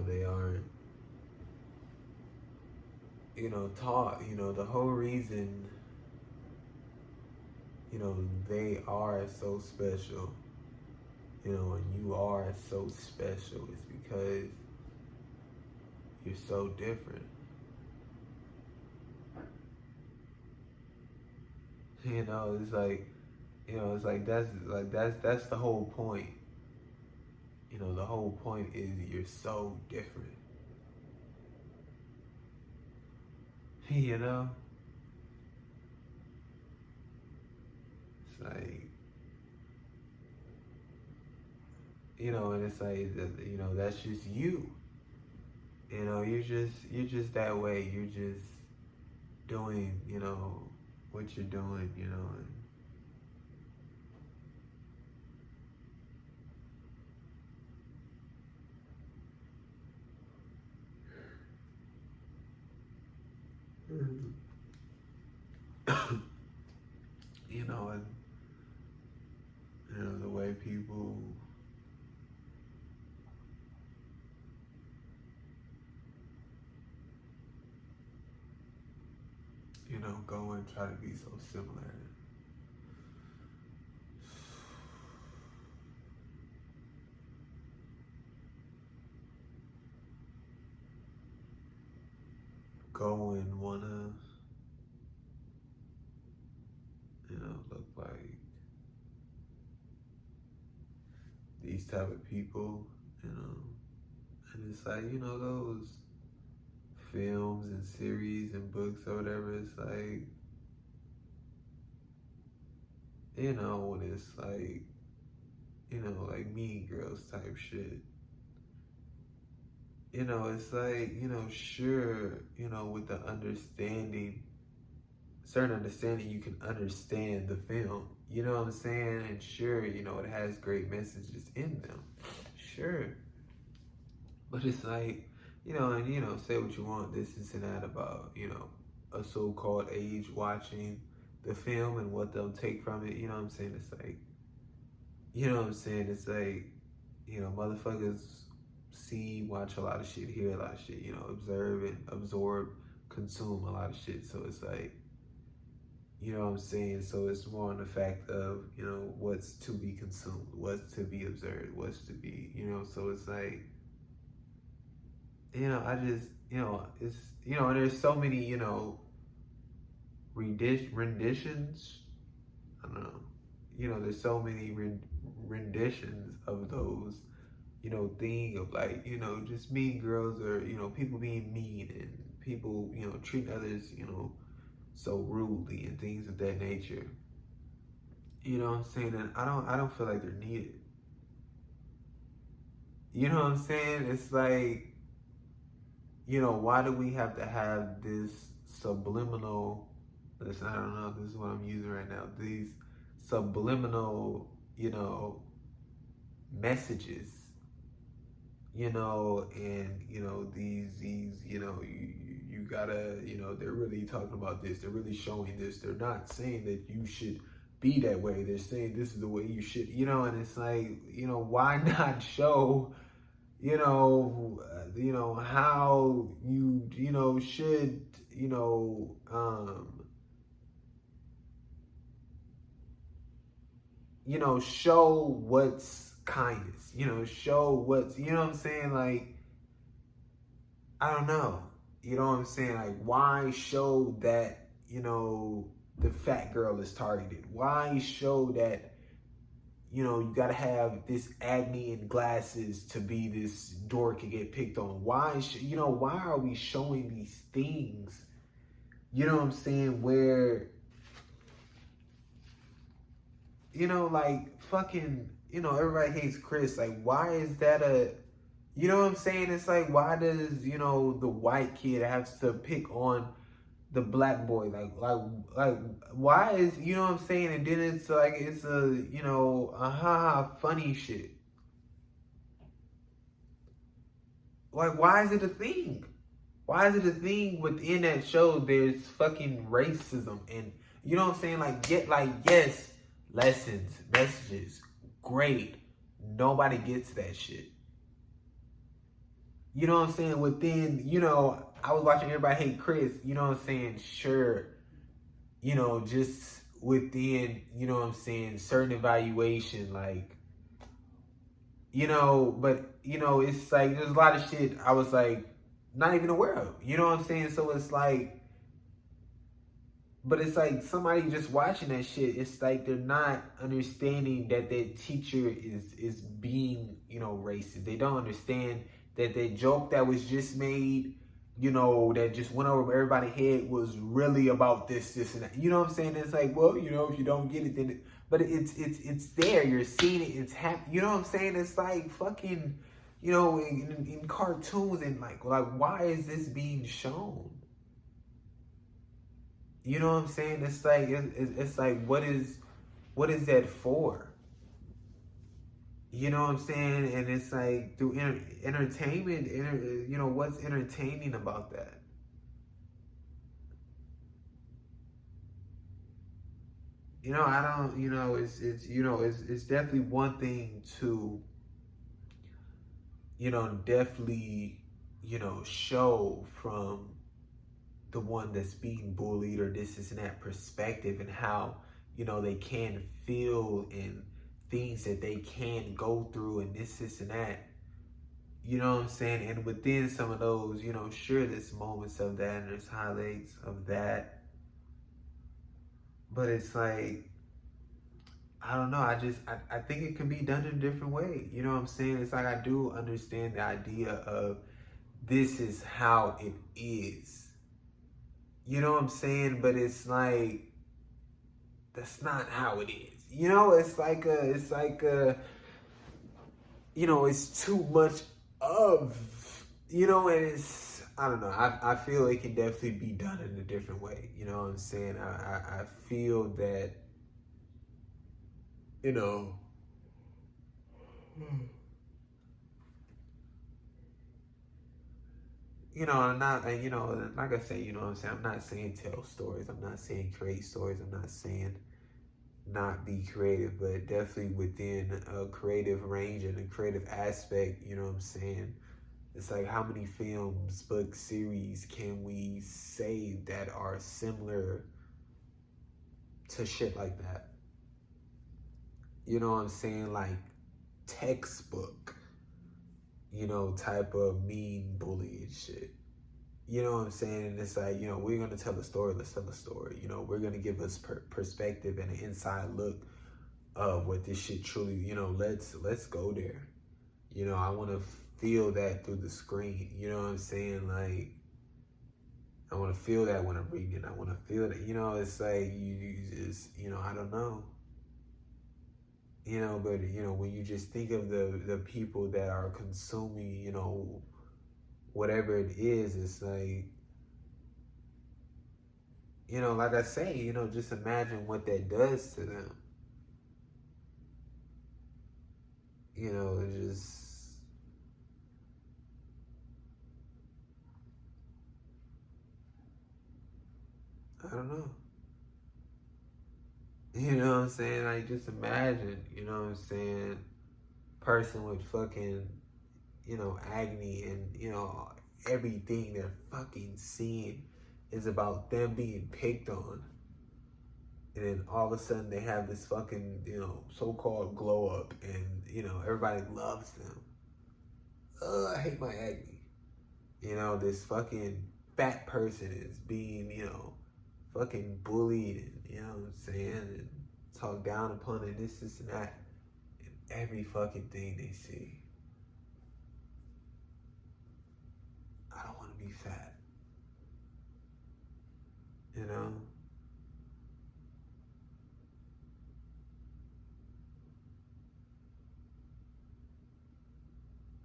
They aren't, taught, the whole reason, they are so special, and you are so special is because you're so different. That's the whole point. The whole point is you're so different. It's like, and it's like, that's just you. You're just that way. You're just doing, you know, what you're doing, you know, and you know, and you know the way people, you know, go and try to be so similar. Go and wanna, you know, look like these type of people, you know, and it's like, you know, those films and series and books or whatever, it's like, you know, when it's like, you know, like Mean Girls type shit. You know, it's like, you know, sure, you know, with the understanding, certain understanding, you can understand the film. You know what I'm saying? And sure, you know, it has great messages in them. Sure. But it's like, you know, and, you know, say what you want, this and that about, you know, a so-called age watching the film and what they'll take from it. You know what I'm saying? It's like, you know what I'm saying? It's like, you know, motherfuckers see, watch a lot of shit, hear a lot of shit, you know, observe and absorb, consume a lot of shit. So it's like, you know what I'm saying? So it's more on the fact of, you know, what's to be consumed, what's to be observed, what's to be, you know, so it's like, you know, I just, you know, it's, you know, and there's so many, you know, renditions, I don't know, you know, there's so many renditions of those, you know, thing of like, you know, just mean girls or, you know, people being mean and people, you know, treating others, you know, so rudely and things of that nature. You know what I'm saying? And I don't feel like they're needed. You know what I'm saying? It's like, you know, why do we have to have this subliminal, listen, I don't know, this is what I'm using right now, these subliminal, you know, messages, you know, and, you know, these, you know, you gotta, you know, they're really talking about this, they're really showing this, they're not saying that you should be that way, they're saying this is the way you should, you know, and it's like, you know, why not show, you know, how you know, should, you know, show what's kindness, you know, show what's, you know what I'm saying? Like, I don't know. You know what I'm saying? Like, why show that, you know, the fat girl is targeted? Why show that, you know, you gotta have this acne and glasses to be this dork and get picked on? Why, you know, why are we showing these things? You know what I'm saying? Where, you know, like, fucking, you know, everybody hates Chris. Like, why is that a, you know what I'm saying? It's like, why does, you know, the white kid have to pick on the black boy? Like, why is, you know what I'm saying? And then it's like, it's a, you know, a haha funny shit. Like, why is it a thing? Why is it a thing within that show? There's fucking racism and, you know what I'm saying? Like, yes, lessons, messages, great. Nobody gets that shit. You know what I'm saying? Within, you know, I was watching Everybody Hate Chris, you know what I'm saying? Sure, you know, just within, you know what I'm saying, certain evaluation, like, you know, but, you know, it's like, there's a lot of shit I was like, not even aware of, you know what I'm saying? So it's like, but it's like somebody just watching that shit, it's like they're not understanding that their teacher is being, you know, racist. They don't understand that that joke that was just made, you know, that just went over everybody's head was really about this, and that. You know what I'm saying? It's like, well, you know, if you don't get it, then but it's there. You're seeing it. It's happening. You know what I'm saying? It's like fucking, you know, in cartoons and like why is this being shown? You know what I'm saying? It's like it's like what is that for? You know what I'm saying? And it's like through entertainment, you know, what's entertaining about that? You know, I don't. You know, it's you know, it's definitely one thing to, you know, definitely, you know, show from the one that's being bullied or this is and that perspective, and how, you know, they can feel and things that they can go through and this and that. You know what I'm saying? And within some of those, you know, sure, there's moments of that and there's highlights of that. But it's like, I don't know. I think it can be done in a different way. You know what I'm saying? It's like I do understand the idea of this is how it is. You know what I'm saying? But it's like, that's not how it is. You know, it's like you know, it's too much of, you know, and it's, I don't know. I feel it can definitely be done in a different way. You know what I'm saying? I feel that, you know, you know, I'm not, and you know, like I say, you know what I'm saying? I'm not saying tell stories. I'm not saying create stories. I'm not saying not be creative, but definitely within a creative range and a creative aspect, you know what I'm saying? It's like, how many films, books, series can we say that are similar to shit like that? You know what I'm saying? Like textbook, you know, type of mean bully and shit. You know what I'm saying? And it's like, you know, we're going to tell a story. Let's tell a story. You know, we're going to give us perspective and an inside look of what this shit truly, you know, let's go there. You know, I want to feel that through the screen. You know what I'm saying? Like, I want to feel that when I'm reading it. I want to feel that. You know, it's like you just, you know, I don't know. You know, but you know, when you just think of the people that are consuming, you know, whatever it is, it's like, you know, like I say, you know, just imagine what that does to them. You know, it just, I don't know. You know what I'm saying? Like, just imagine, you know what I'm saying? Person with fucking, you know, agony and, you know, everything they're fucking seeing is about them being picked on. And then all of a sudden they have this fucking, you know, so-called glow up and, you know, everybody loves them. Ugh, I hate my acne. You know, this fucking fat person is being, you know, fucking bullied and, you know what I'm saying, and talked down upon and this and that. And every fucking thing they see. I don't want to be fat. You know?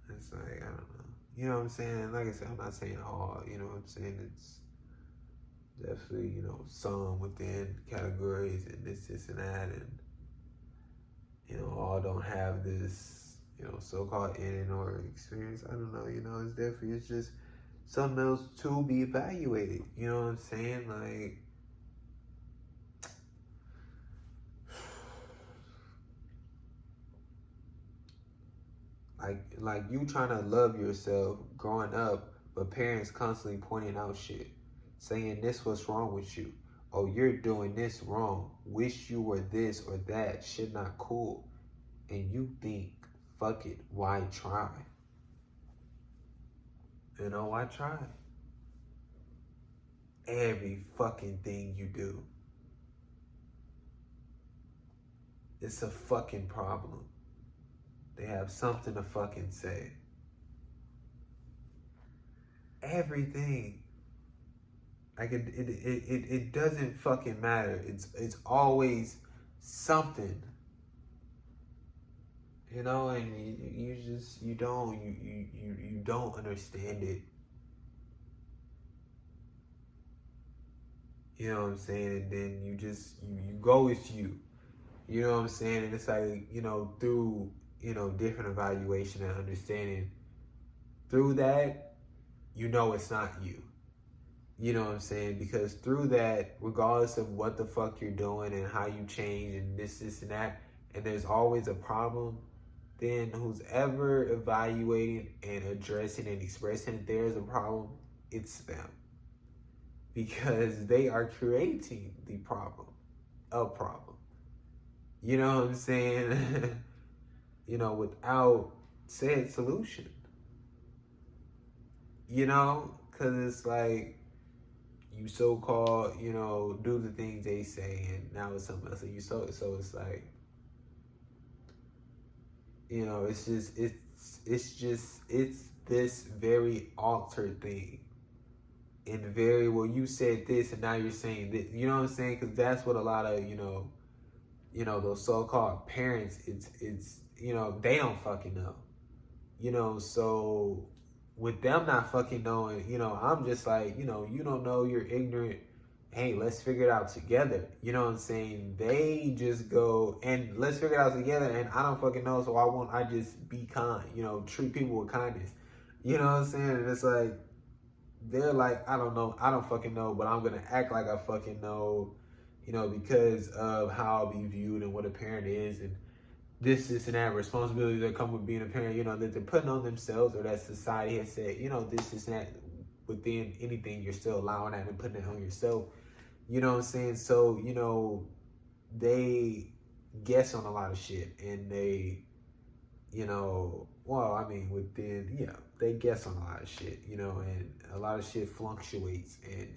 It's like, I don't know. You know what I'm saying? Like I said, I'm not saying all, you know what I'm saying? It's definitely, you know, some within categories and this and that, and, you know, all don't have this, you know, so-called in or experience. I don't know, you know, it's definitely, it's just something else to be evaluated. You know what I'm saying? Like you trying to love yourself growing up, but parents constantly pointing out shit, saying this what's wrong with you. Oh, you're doing this wrong. Wish you were this or that. Shit not cool. And you think, fuck it, why try? You know, why try? Every fucking thing you do, it's a fucking problem. They have something to fucking say. Everything. Like it doesn't fucking matter. It's always something. You know, and you just you don't understand it. You know what I'm saying? And then you go with you. You know what I'm saying? And it's like, through, different evaluation and understanding, through that, it's not you. You know what I'm saying? Because through that, regardless of what the fuck you're doing and how you change and this, and that, and there's always a problem, then who's ever evaluating and addressing and expressing that there's a problem, it's them. Because they are creating the problem, a problem. You know what I'm saying? Without said solution. Because it's like, you so-called, do the things they say, and now it's something else. And so it's like, it's this very altered thing. And very, well, you said this and now you're saying this. You know what I'm saying? Because that's what a lot of, those so-called parents, it's they don't fucking know. So with them not fucking knowing, I'm just like, you don't know, you're ignorant. Hey, let's figure it out together. You know what I'm saying? They just go and let's figure it out together, and I don't fucking know, so why won't I just be kind? Treat people with kindness. You know what I'm saying? And it's like, they're like, I don't know, I don't fucking know, but I'm gonna act like I fucking know, because of how I'll be viewed and what a parent is, and this, and that responsibilities that come with being a parent, that they're putting on themselves, or that society has said, this, and that. Within anything, you're still allowing that and putting it on yourself. You know what I'm saying? So, they guess on a lot of shit, and they, they guess on a lot of shit, and a lot of shit fluctuates, and,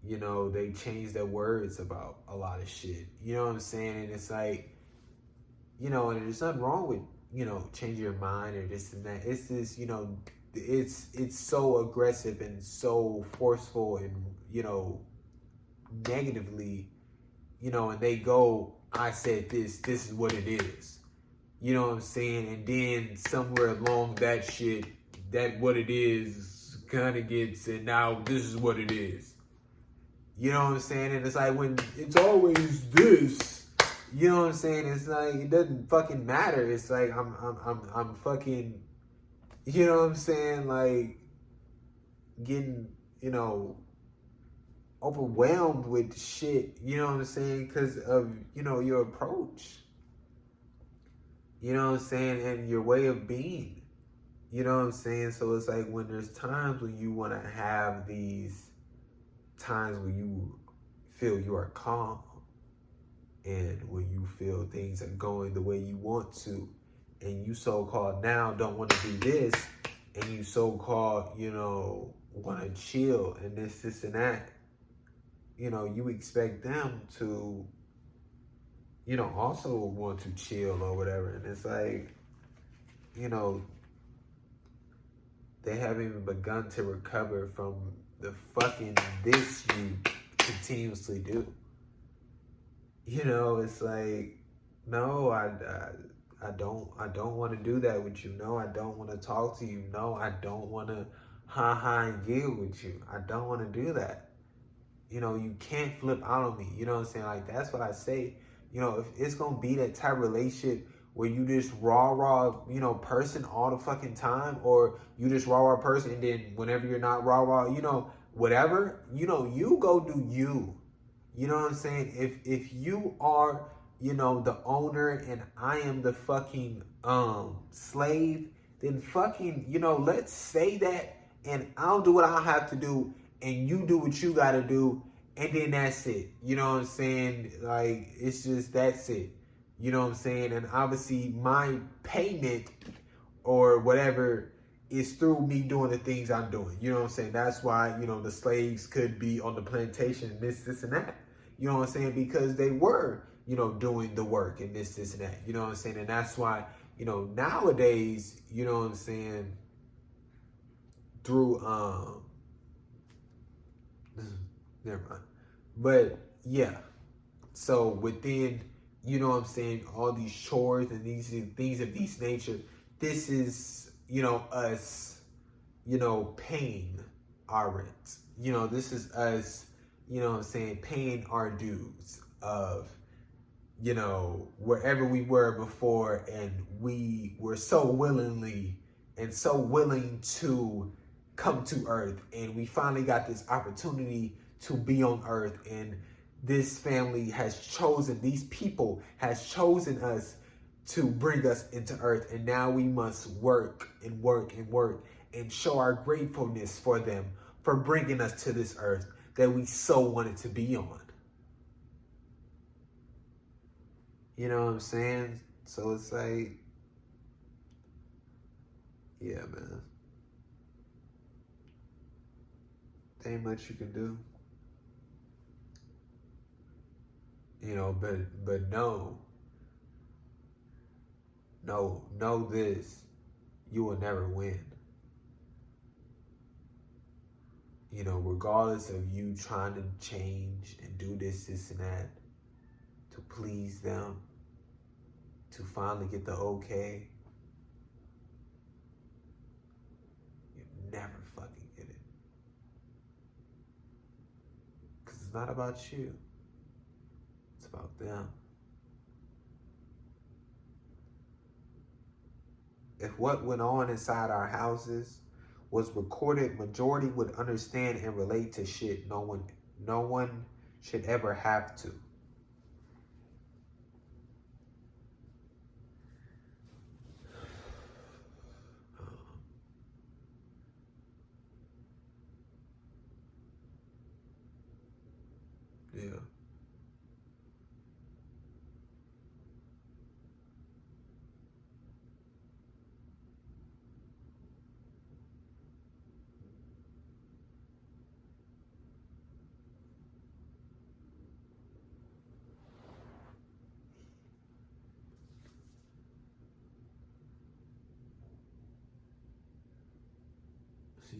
they change their words about a lot of shit. You know what I'm saying? And it's like, and there's nothing wrong with, changing your mind or this and that. It's this, it's so aggressive and so forceful and, negatively, and they go, I said this is what it is. You know what I'm saying? And then somewhere along that shit, that what it is kind of gets, and now this is what it is. You know what I'm saying? And it's like, when it's always this, you know what I'm saying? It's like, it doesn't fucking matter. It's like, I'm fucking, you know what I'm saying? Like, getting, overwhelmed with shit, you know what I'm saying? Because of, your approach. You know what I'm saying? And your way of being. You know what I'm saying? So it's like, when there's times when you want to have these times where you feel you are calm, and when you feel things are going the way you want to, and you so-called now don't want to do this, and you so-called, want to chill and this, and that, you expect them to, also want to chill or whatever. And it's like, they haven't even begun to recover from the fucking this you continuously do. It's like, no, I don't want to do that with you. No, I don't want to talk to you. No, I don't want to and giggle with you. I don't want to do that. You can't flip out on me. You know what I'm saying? Like, that's what I say. If it's going to be that type of relationship where you just raw, person all the fucking time, or you just raw person, and then whenever you're not raw, whatever, you go do you. You know what I'm saying? If you are, the owner and I am the fucking slave, then fucking, let's say that, and I'll do what I have to do, and you do what you gotta do, and then that's it. You know what I'm saying? Like, it's just, that's it. You know what I'm saying? And obviously my payment or whatever is through me doing the things I'm doing. You know what I'm saying? That's why, the slaves could be on the plantation, this, and that. You know what I'm saying? Because they were, doing the work and this, and that. You know what I'm saying? And that's why, nowadays, you know what I'm saying, through, never mind. But, yeah. So, within, what I'm saying, all these chores and these things of this nature, this is, us, paying our rent. This is us, you know what I'm saying, paying our dues of, you know, wherever we were before, and we were so willingly and so willing to come to Earth, and we finally got this opportunity to be on Earth, and this family has chosen, these people has chosen us to bring us into Earth, and now we must work and work and work and show our gratefulness for them for bringing us to this Earth that we so wanted to be on. You know what I'm saying? So it's like, yeah, man. There ain't much you can do. You know, but know this. You will never win. You know, regardless of you trying to change and do this, and that, to please them, to finally get the okay, you never fucking get it. Because it's not about you. It's about them. If what went on inside our houses was recorded, majority would understand and relate to shit no one should ever have to. Yeah.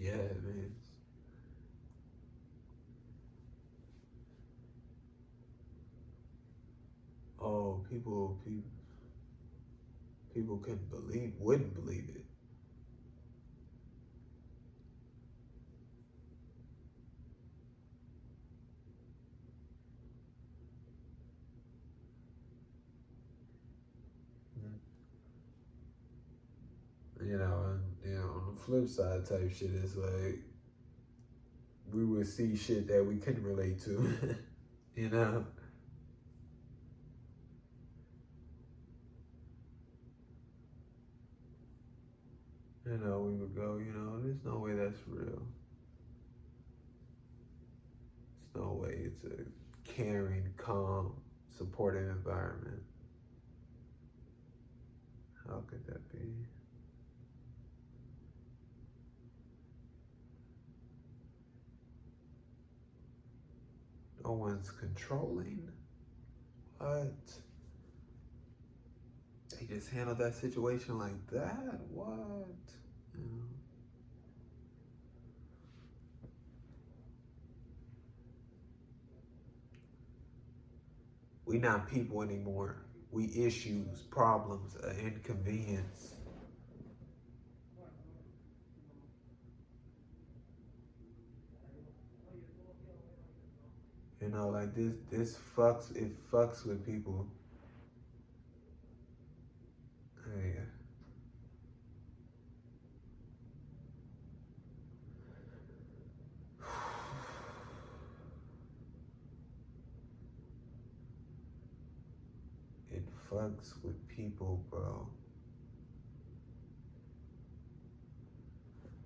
Yeah, man. Oh, people wouldn't believe it. You know, and you know, on the flip side type shit, it's like we would see shit that we couldn't relate to. You know? You know, we would go, you know, there's no way that's real. There's no way it's a caring, calm, supportive environment. How could that be? No one's controlling. What? They just handled that situation like that? What? You know? We not people anymore. We issues, problems, inconvenience. You know, like this fucks. It fucks with people. Yeah. It fucks with people, bro.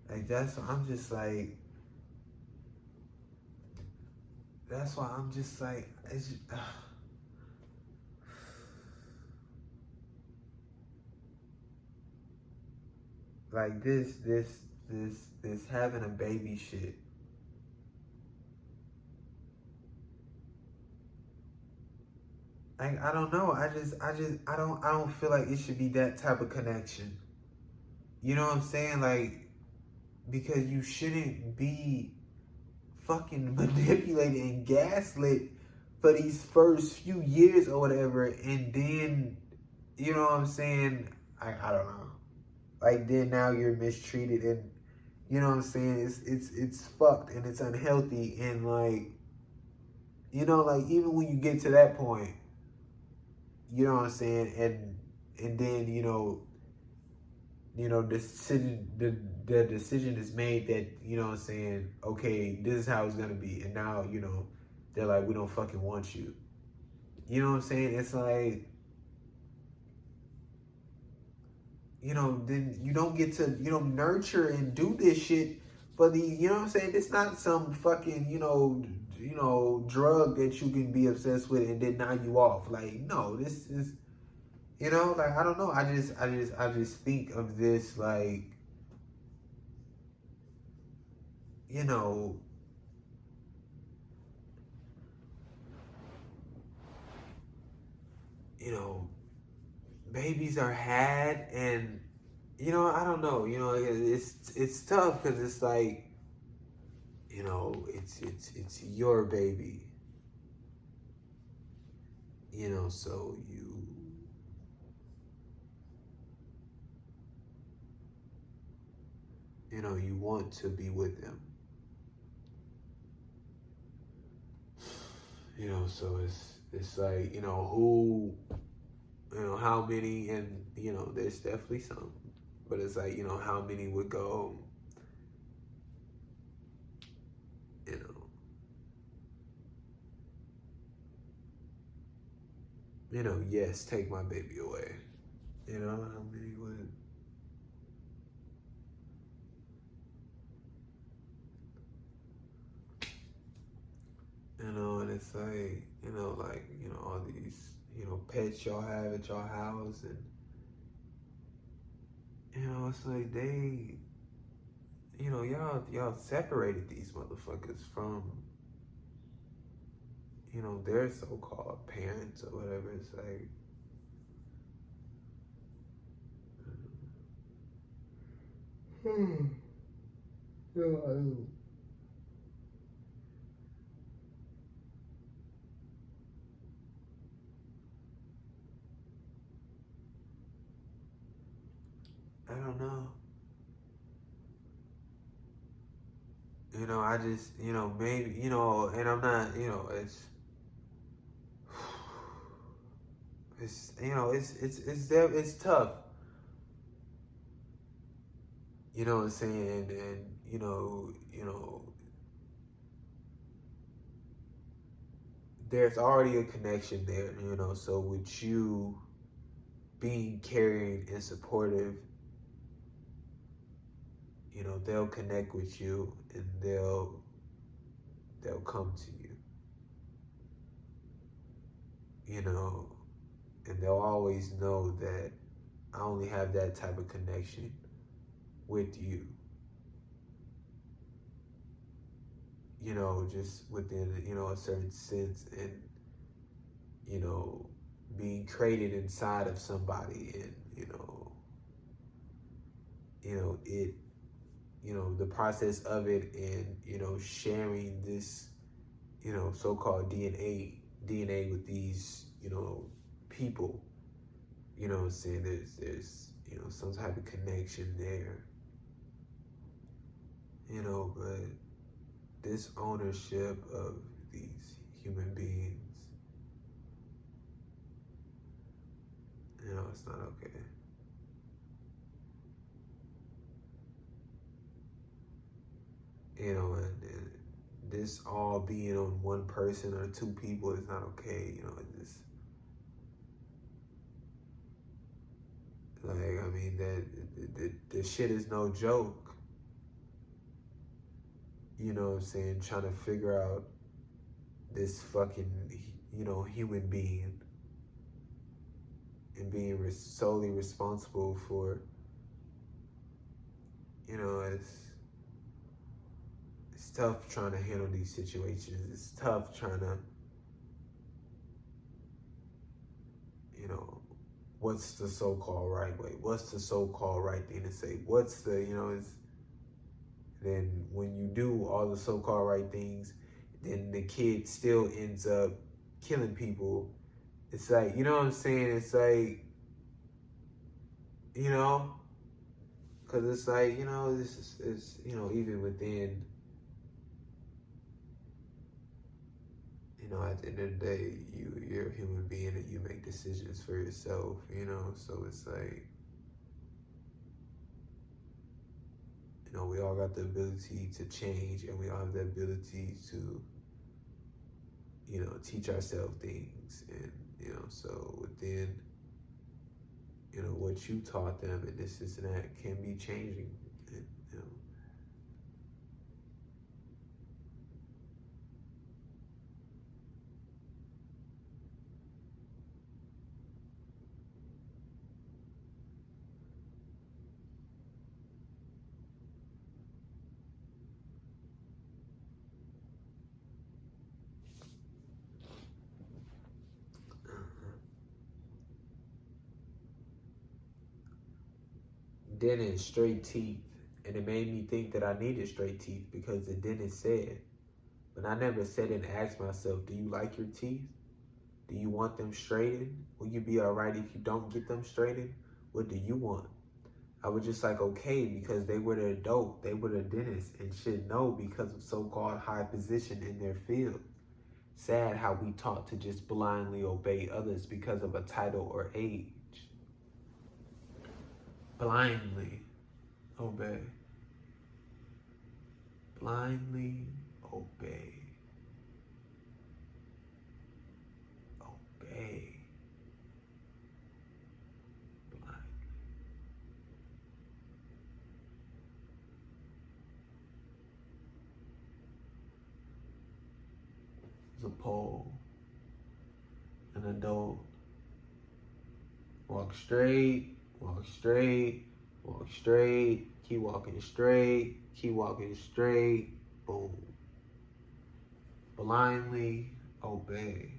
Like that's. I'm just like. That's why I'm just like. It's just, like this having a baby shit. Like I don't know. I don't feel like it should be that type of connection. You know what I'm saying? Like because you shouldn't be fucking manipulated and gaslit for these first few years or whatever, and then you know what I'm saying? I don't know. Like then now you're mistreated, and you know what I'm saying? It's fucked and it's unhealthy, and like You know, like even when you get to that point, you know what I'm saying, and then the decision is made that, you know what I'm saying, okay, this is how it's gonna be, and now, they're like, we don't fucking want you. You know what I'm saying? It's like, then you don't get to, nurture and do this shit for the, you know what I'm saying? It's not some fucking, drug that you can be obsessed with and then now you off. Like, no, this is, like, I don't know. I just think of this like, you know, you know, babies are had, and I don't know. It's tough because it's like, it's your baby. So you want to be with them. So it's like, who, how many, and there's definitely some, but it's like, how many would go, you know yes, take my baby away. How many would, and it's like, like, all these, pets y'all have at your house, and, it's like y'all separated these motherfuckers from, their so-called parents or whatever. It's like, yeah, I don't know. I just, maybe, and I'm not, it's tough. You know what I'm saying? And there's already a connection there, so with you being caring and supportive, they'll connect with you, and they'll come to you, and they'll always know that I only have that type of connection with you, just within, a certain sense, and, being created inside of somebody, and, it, the process of it, and, sharing this, so-called DNA with these, people, what I'm saying, there's, some type of connection there, but this ownership of these human beings, it's not okay. And this all being on one person or two people is not okay. It just, like, I mean, the shit is no joke. What I'm saying? Trying to figure out this fucking, human being, and being solely responsible for, it's tough trying to handle these situations. It's tough trying to, what's the so-called right way? What's the so-called right thing to say? What's the, then when you do all the so-called right things, then the kid still ends up killing people. It's like, you know what I'm saying? It's like, because it's like, this is, even within, At the end of the day, you're a human being and you make decisions for yourself, so it's like, we all got the ability to change, and we all have the ability to, teach ourselves things. And, so within, what you taught them and this and that can be changing. And, dentist, straight teeth. And it made me think that I needed straight teeth because the dentist said, but I never said and asked myself, do you like your teeth? Do you want them straightened? Will you be all right if you don't get them straightened? What do you want? I was just like, okay, because they were the adult, they were the dentist, and should know because of so-called high position in their field. Sad how we taught to just blindly obey others because of a title or age. Blindly obey. Blindly obey. Obey. Blindly. There's a pole. An adult. Walk straight. Walk straight. Walk straight. Keep walking straight. Keep walking straight. Boom. Blindly obey.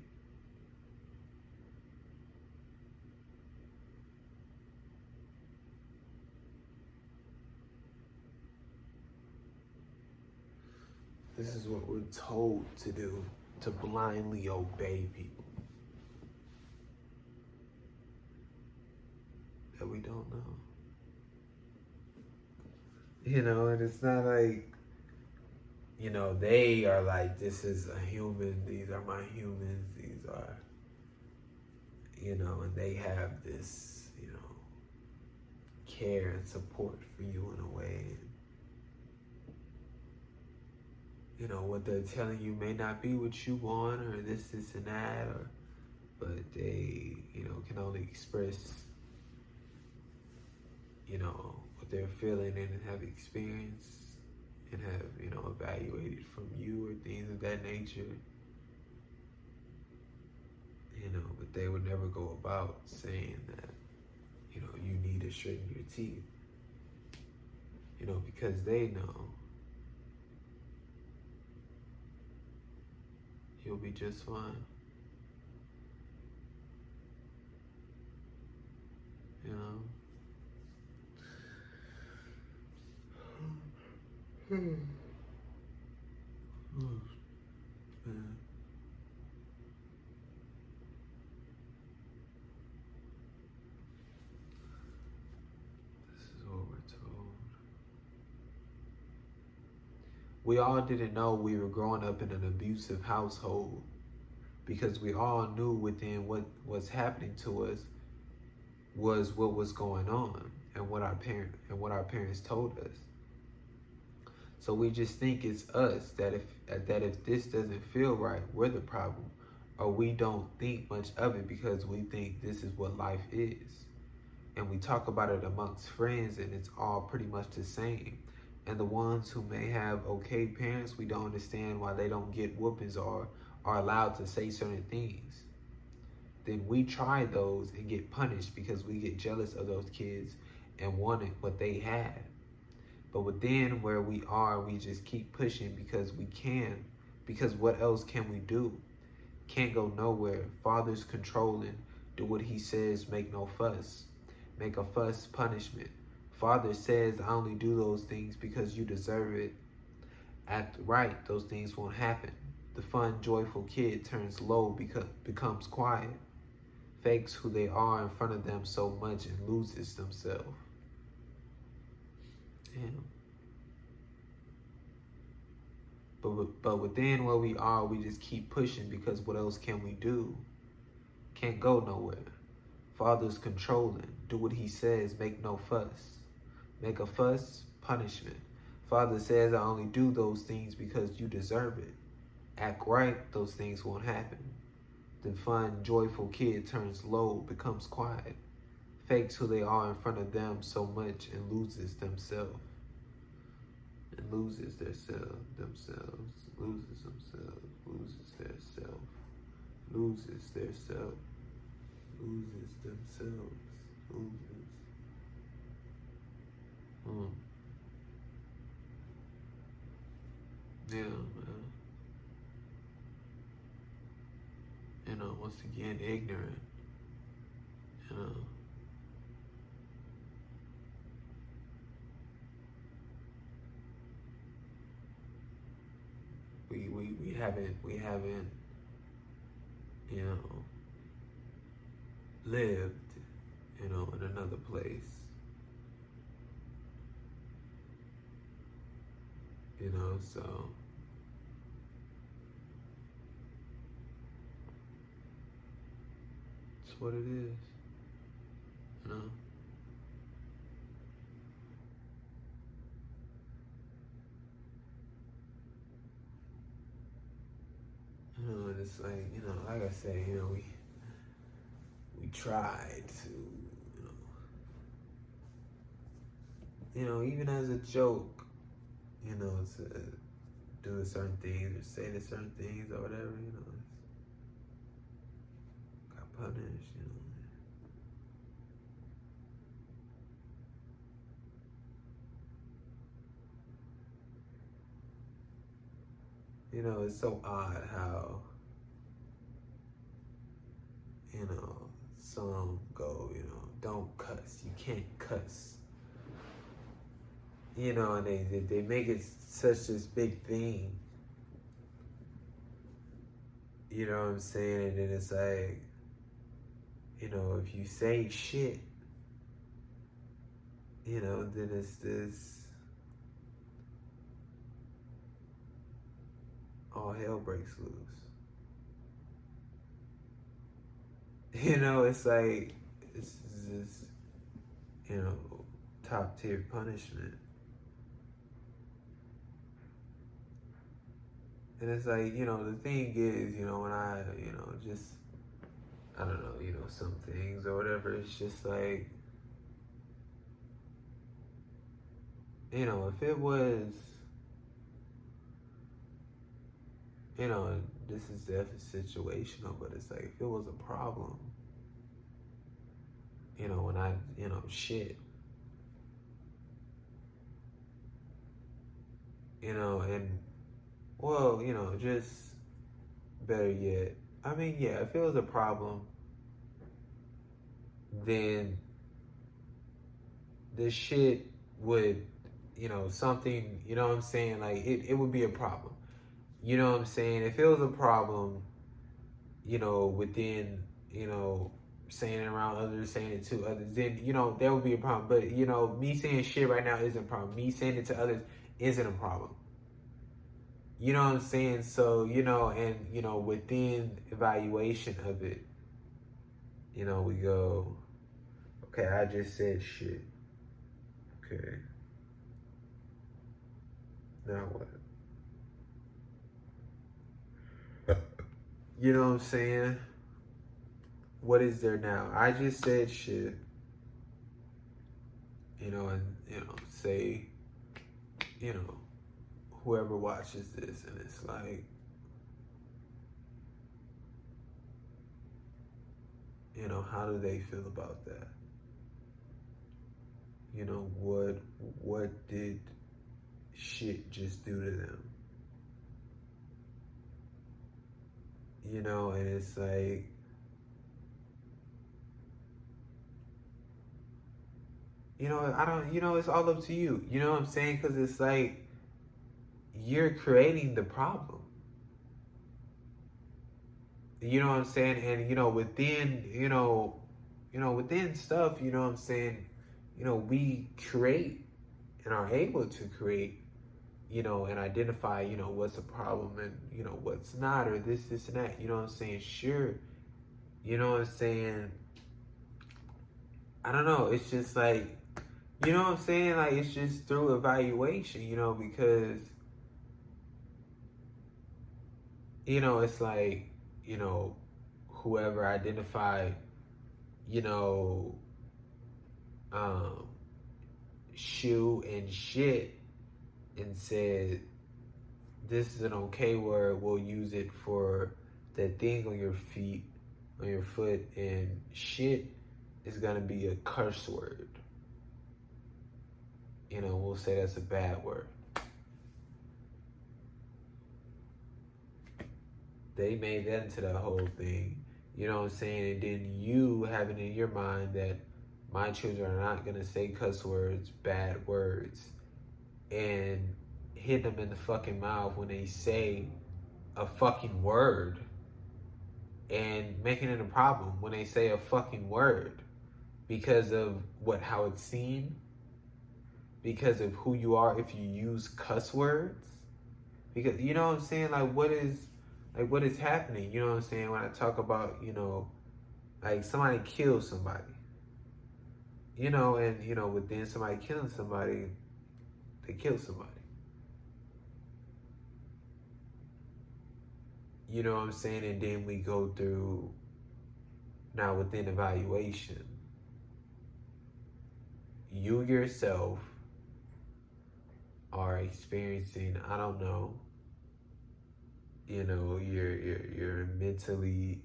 This is what we're told to do, to blindly obey people that we don't know. And it's not like, they are like, this is a human, these are my humans, these are, and they have this, care and support for you in a way. What they're telling you may not be what you want, or this and that, but they, can only express, what they're feeling and have experienced and have, evaluated from you or things of that nature. But they would never go about saying that, you need to straighten your teeth, because they know you'll be just fine. Man. This is what we're told. We all didn't know we were growing up in an abusive household because we all knew within what was happening to us was what was going on and what our parents told us. So we just think it's us that if this doesn't feel right, we're the problem, or we don't think much of it because we think this is what life is. And we talk about it amongst friends and it's all pretty much the same. And the ones who may have okay parents, we don't understand why they don't get whoopings or are allowed to say certain things. Then we try those and get punished because we get jealous of those kids and wanted what they had. But within where we are, we just keep pushing because we can. Because what else can we do? Can't go nowhere. Father's controlling. Do what he says, make no fuss. Make a fuss, punishment. Father says, I only do those things because you deserve it. Act right, those things won't happen. The fun, joyful kid turns low, becomes quiet. Fakes who they are in front of them so much and loses themselves. Damn. But within where we are, we just keep pushing because what else can we do? Can't go nowhere. Father's controlling. Do what he says. Make no fuss. Make a fuss, punishment. Father says I only do those things because you deserve it. Act right, those things won't happen. The fun, joyful kid turns low, becomes quiet, fakes who they are in front of them so much and loses themselves. And loses themselves, loses themselves, loses their self, loses their self, loses themselves, loses. Yeah, man. Once again, ignorant. You know. We haven't, lived, in another place. So it's what it is, you know. And it's like, like I say, we tried to, even as a joke, to do certain things or say certain things or whatever, got punished, It's so odd how, some go, don't cuss. You can't cuss. And they make it such this big thing. You know what I'm saying? And then it's like, if you say shit, then it's this, all hell breaks loose. It's like, it's this, top tier punishment. And it's like, the thing is, when I, just, I don't know, some things or whatever, it's just like, if it was, this is definitely situational, but it's like, if it was a problem, when I, shit, and, well, just better yet, I mean, yeah, if it was a problem, then this shit would, something, what I'm saying? Like, it would be a problem. You know what I'm saying? If it was a problem, within, saying it around others, saying it to others, then, there would be a problem. But, me saying shit right now isn't a problem. Me saying it to others isn't a problem. You know what I'm saying? So, and, within evaluation of it, we go, okay, I just said shit. Okay. Now what? You know what I'm saying? What is there now? I just said shit. And, say, whoever watches this, and it's like, how do they feel about that? What did shit just do to them? And it's like, I don't, it's all up to you. You know what I'm saying? Because it's like, you're creating the problem. You know what I'm saying? And, within, within stuff, you know what I'm saying? We create and are able to create, and identify, what's a problem and, what's not, or this, and that. You know what I'm saying? Sure. You know what I'm saying? I don't know. It's just like, you know what I'm saying? Like, it's just through evaluation, because, it's like, whoever identified, you know, um, shoe and shit and said, this is an okay word, we'll use it for that thing on your feet, on your foot, and shit is gonna be a curse word. We'll say that's a bad word. They made that into the whole thing. You know what I'm saying? And then you having in your mind that my children are not gonna say cuss words, bad words, and hit them in the fucking mouth when they say a fucking word, and making it a problem when they say a fucking word because of how it's seen, because of who you are if you use cuss words. Because, you know what I'm saying? Like, what is happening? You know what I'm saying? When I talk about, like somebody kills somebody, and, within somebody killing somebody, they kill somebody. You know what I'm saying? And then we go through, now within evaluation, you yourself are experiencing, I don't know, you're mentally,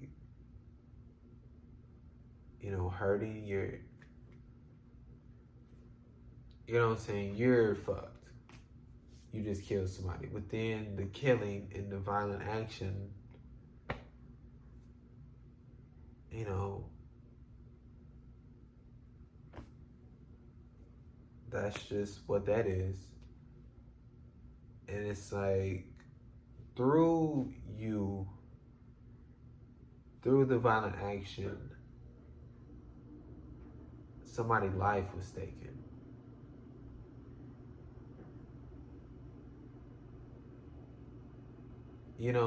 hurting, you know what I'm saying, you're fucked. You just killed somebody. Within the killing and the violent action, that's just what that is. And it's like, through the violent action, somebody's life was taken.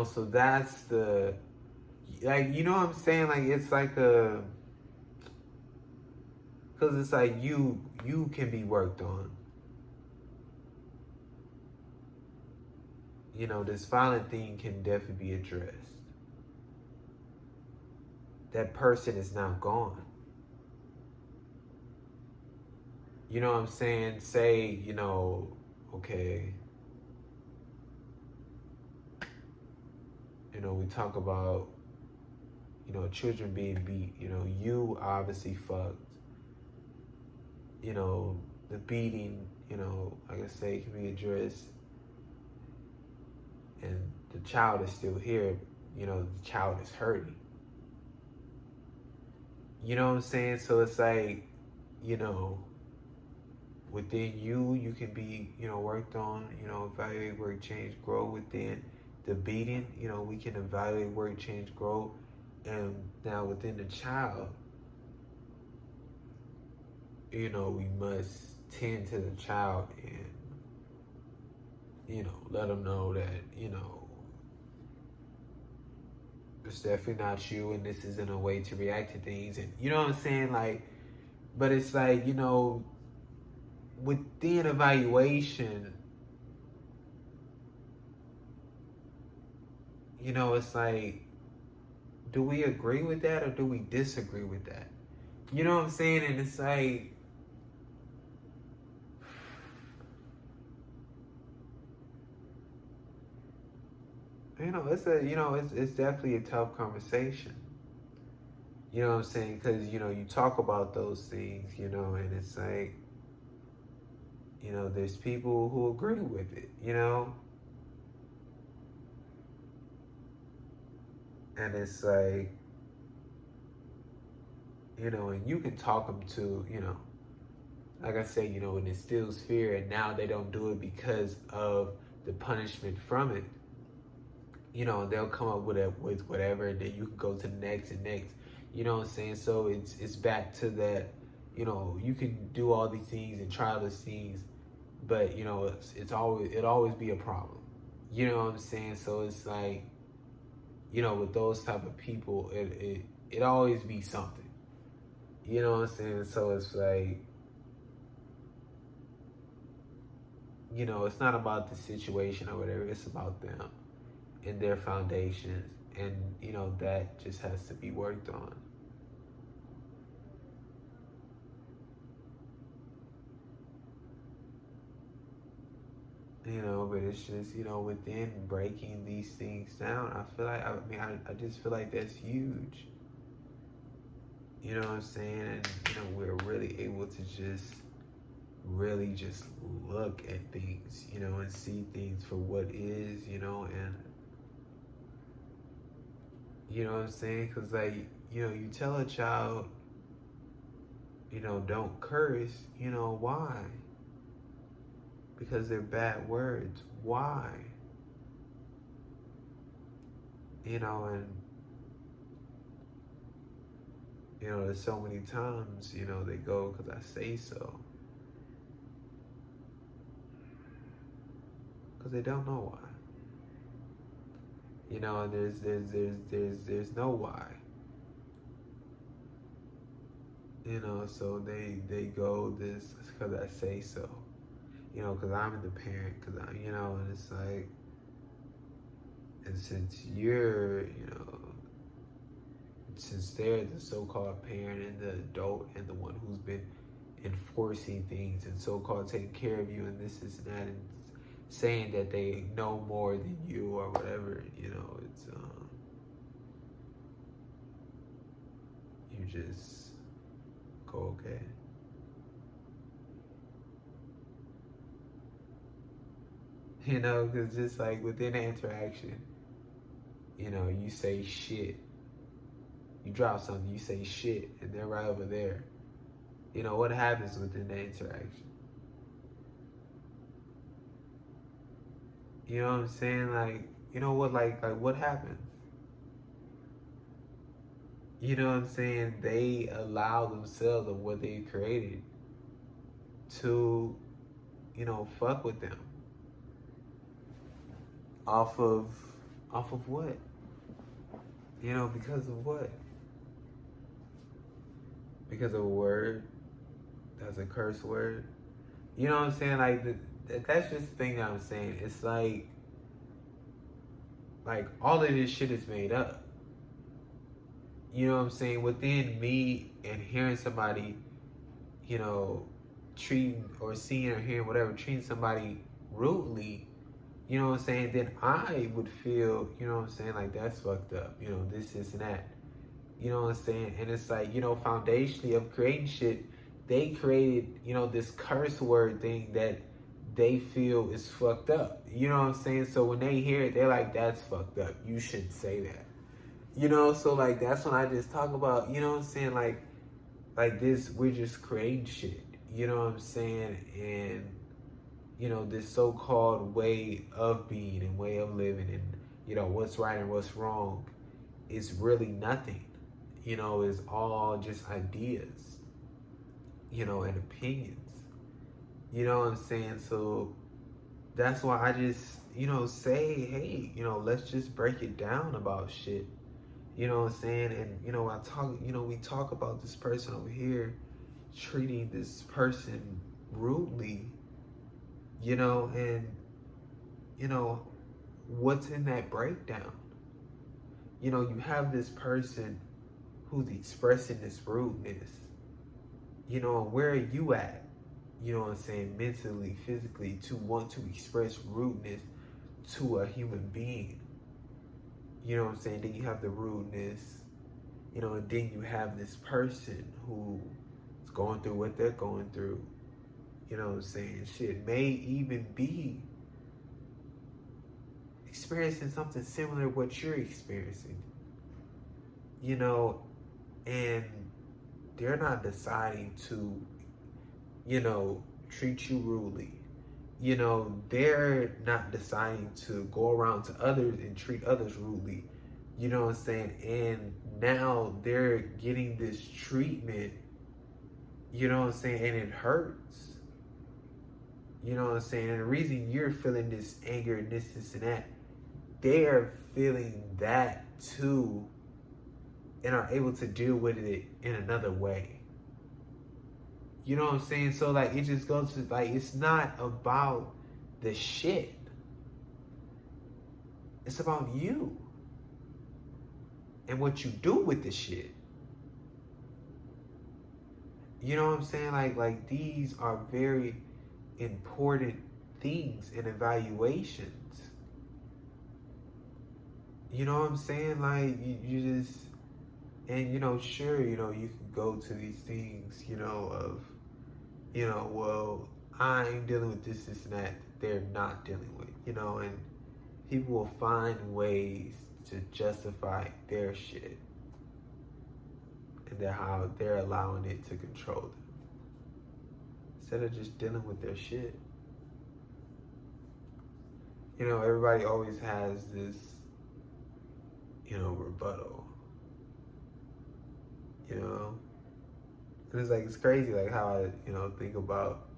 So that's the, like, you know what I'm saying? Like, it's like because it's like you can be worked on. This violent thing can definitely be addressed. That person is now gone. You know what I'm saying? Say, okay, we talk about, children being beat. You obviously fucked. The beating, like I say, can be addressed. And the child is still here. The child is hurting. You know what I'm saying? So it's like, within you can be, worked on, evaluate, work, change, grow. Within the beating, we can evaluate, work, change, grow. And now within the child, we must tend to the child and, let them know that, it's definitely not you, and this isn't a way to react to things. And you know what I'm saying? Like, but it's like, within evaluation, it's like, do we agree with that or do we disagree with that? You know what I'm saying? And it's like, it's definitely a tough conversation. You know what I'm saying? Because, you talk about those things, and it's like, there's people who agree with it, and it's like, and you can talk them to, like I say, it instills fear, and now they don't do it because of the punishment from it. They'll come up with whatever, and then you can go to the next and next. You know what I'm saying? So it's back to that, you can do all these things and try these things, but you know, it'll always be a problem. You know what I'm saying? So it's like, you know, with those type of people, it always be something. You know what I'm saying? So it's like, you know, it's not about the situation or whatever. It's about them and their foundations, and you know that just has to be worked on. You know, but it's just, you know, within breaking these things down, I just feel like that's huge. You know what I'm saying? And you know, we're really able to just really just look at things, you know, and see things for what is, you know, and you know what I'm saying? Because, like, you know, you tell a child, you know, don't curse, you know, why? Because they're bad words. Why? You know, and, you know, there's so many times, you know, they go because I say so. Because they don't know why. You know, and there's no why. You know, so they go this because I say so. You know, because I'm the parent, because I, you know, and it's like, and since you're, you know, since they're the so-called parent and the adult and the one who's been enforcing things and so-called taking care of you and this and that and saying that they know more than you or whatever, you know, it's you just go, okay. You know, because just like within the interaction, you know, you say shit. You drop something, you say shit, and they're right over there. You know, what happens within the interaction? You know what I'm saying? Like, you know what, like what happens? You know what I'm saying? They allow themselves of what they created to, you know, fuck with them. Off of what? You know, because of what? Because of a word that's a curse word. You know what I'm saying? Like that's just the thing that I'm saying. It's like all of this shit is made up. You know what I'm saying? Within me and hearing somebody, you know, treating or seeing or hearing whatever, treating somebody rudely, you know what I'm saying, then I would feel, you know what I'm saying, like that's fucked up, you know, this and that. You know what I'm saying? And it's like, you know, foundationally of creating shit, they created, you know, this curse word thing that they feel is fucked up. You know what I'm saying? So when they hear it, they're like, that's fucked up. You shouldn't say that. You know, so like that's when I just talk about, you know what I'm saying, like this, we're just creating shit. You know what I'm saying? And you know, this so-called way of being and way of living and, you know, what's right and what's wrong is really nothing. You know, it's all just ideas, you know, and opinions. You know what I'm saying? So that's why I just, you know, say, hey, you know, let's just break it down about shit. You know what I'm saying? And, you know, we talk about this person over here treating this person rudely, you know, and, you know, what's in that breakdown? You know, you have this person who's expressing this rudeness, you know, and where are you at? You know what I'm saying? Mentally, physically, to want to express rudeness to a human being. You know what I'm saying? Then you have the rudeness, you know, and then you have this person who is going through what they're going through. You know what I'm saying? Shit may even be experiencing something similar to what you're experiencing. You know, and they're not deciding to, you know, treat you rudely. You know, they're not deciding to go around to others and treat others rudely. You know what I'm saying? And now they're getting this treatment, you know what I'm saying? And it hurts. You know what I'm saying? And the reason you're feeling this anger and this and that, they are feeling that too and are able to deal with it in another way. You know what I'm saying? So like it just goes to like it's not about the shit. It's about you and what you do with the shit. You know what I'm saying? Like these are very important things and evaluations. You know what I'm saying? Like you just and sure, you can go to these things, of well, I'm dealing with this and that they're not dealing with, and people will find ways to justify their shit and how they're allowing it to control them instead of just dealing with their shit. Everybody always has this, rebuttal. And it's like it's crazy, like how I, think about,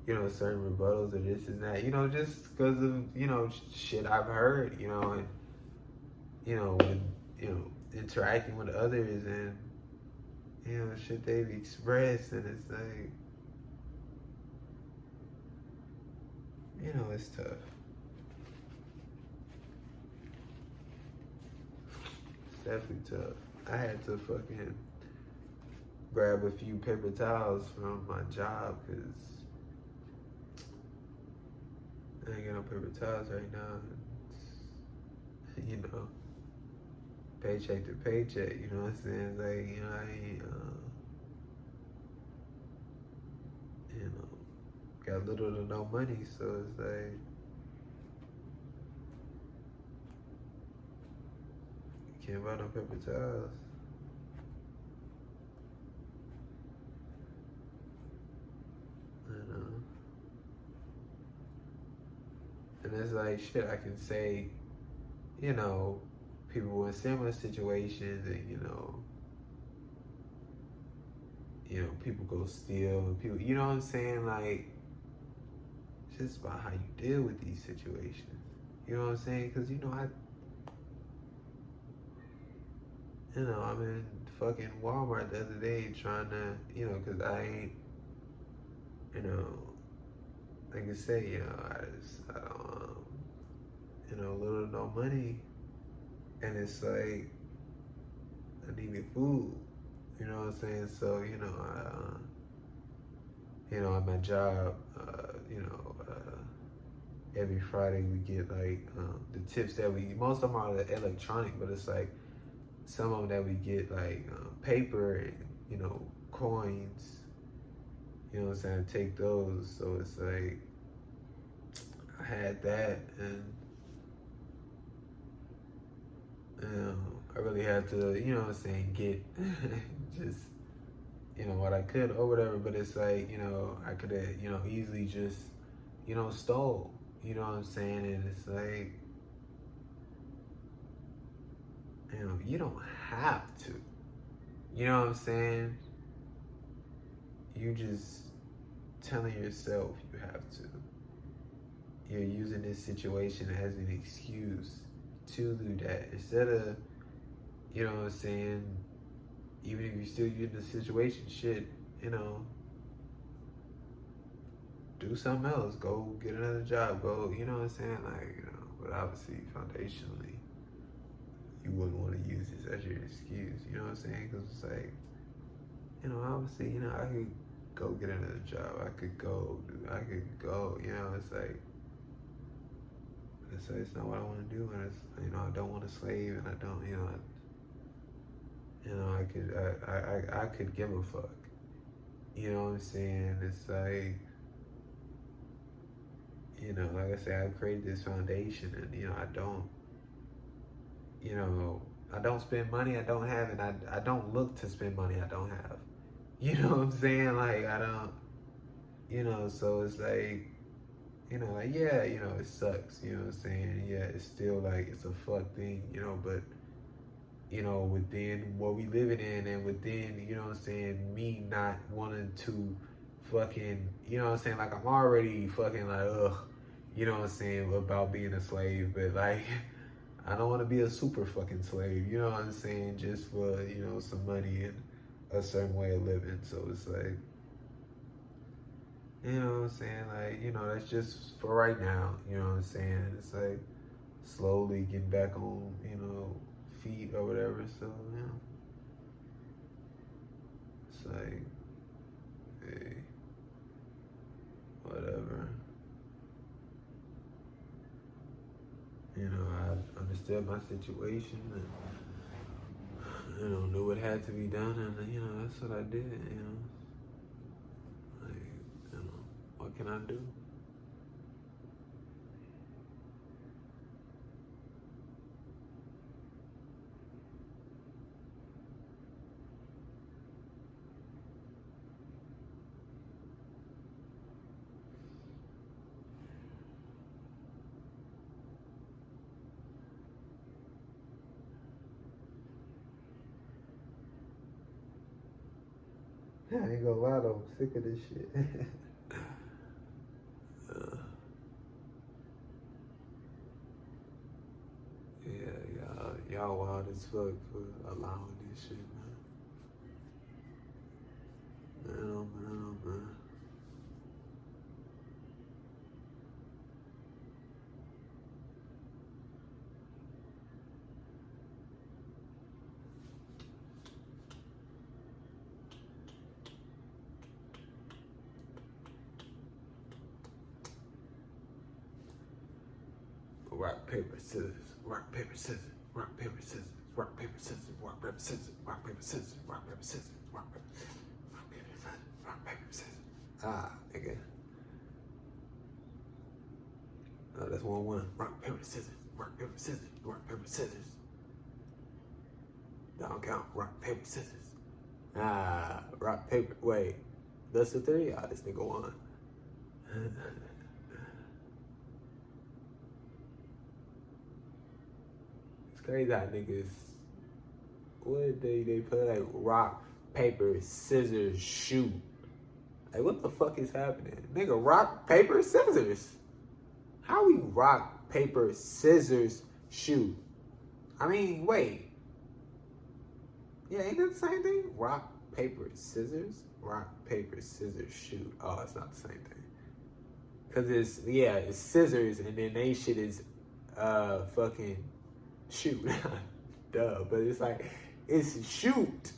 certain rebuttals or this and that, just because of, shit I've heard, and, when, interacting with others and, shit they've expressed, and it's like, it's tough. It's definitely tough. I had to fucking grab a few paper towels from my job because I ain't got no paper towels right now. It's, paycheck to paycheck, you know what I'm saying? Like, I ain't, got little to no money, so it's like, can't buy no paper towels. And it's like, shit, I can say, people in similar situations and, people go steal and people, you know what I'm saying? Like, it's just about how you deal with these situations. You know what I'm saying? Because, I'm in fucking Walmart the other day trying to, because I ain't, like I say, I don't, little to no money, and it's like I needed food, you know what I'm saying? So at my job, every Friday we get like the tips that most of them are electronic, but it's like some of them that we get like paper and coins. You know what I'm saying? I take those, so it's like I had that, and I really had to, get just, what I could or whatever. But it's like, I could have, easily just, stole. You know what I'm saying? And it's like, you don't have to. You know what I'm saying? You just telling yourself you have to. You're using this situation as an excuse to do that instead of, you know what I'm saying, even if you're still using the situation, shit, do something else. Go get another job. Go, you know what I'm saying? Like, but obviously, foundationally, you wouldn't want to use this as your excuse. You know what I'm saying? Because it's like, obviously, I could go get another job. I could go, it's like, it's not what I want to do, and it's, I don't want to slave, and I don't, I could give a fuck. You know what I'm saying? It's like, like I said, I created this foundation, and I don't spend money I don't have, and I don't look to spend money I don't have. You know what I'm saying? Like I don't, so it's like, like yeah, it sucks. You know what I'm saying? Yeah, it's still like it's a fuck thing, but within what we living in and within, me not wanting to fucking, you know what I'm saying? Like, I'm already fucking like, ugh, you know what I'm saying, about being a slave, but like, I don't want to be a super fucking slave, you know what I'm saying, just for, you know, some money and a certain way of living. So it's like, you know what I'm saying, like, you know, that's just for right now, you know what I'm saying? It's like slowly getting back on, you know, feet or whatever. So, you know, it's like, hey, whatever. You know, I understood my situation and, you know, knew what had to be done, and, you know, that's what I did, you know. Like, you know, what can I do? I ain't gonna lie though, I'm sick of this shit. Yeah, y'all wild as fuck for allowing this shit, man. Man, oh man, oh man. Rock, paper, scissors, rock, paper, scissors, rock, paper, scissors, rock, paper, scissors, rock, paper, scissors, rock, paper, scissors, rock, paper, scissors, rock, paper, rock, paper, scissors, rock, paper, scissors. Ah, nigga. No, that's 1-1. Rock, paper, scissors, rock, paper, scissors, rock, paper, scissors. Don't count. Rock, paper, scissors. Ah, rock, paper. Wait, that's the 3? Ah, this nigga won. It's crazy how niggas, what they put like rock, paper, scissors, shoot. Like, what the fuck is happening? Nigga, rock, paper, scissors. How we rock, paper, scissors, shoot? I mean, wait. Yeah, ain't that the same thing? Rock, paper, scissors? Rock, paper, scissors, shoot. Oh, it's not the same thing. Cause it's scissors and then they shit is fucking shoot. Duh. But it's like, it's shoot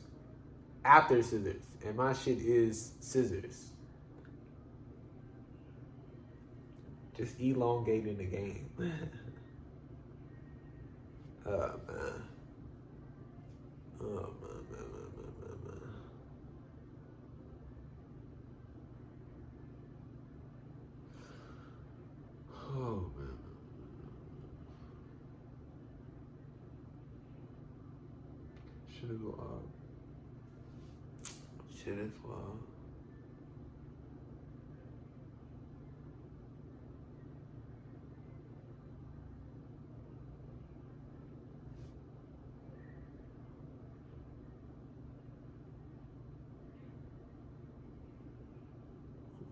after scissors. And my shit is scissors. Just elongating the game. Oh man. Oh man. Oh man. Should go up. Shit as well.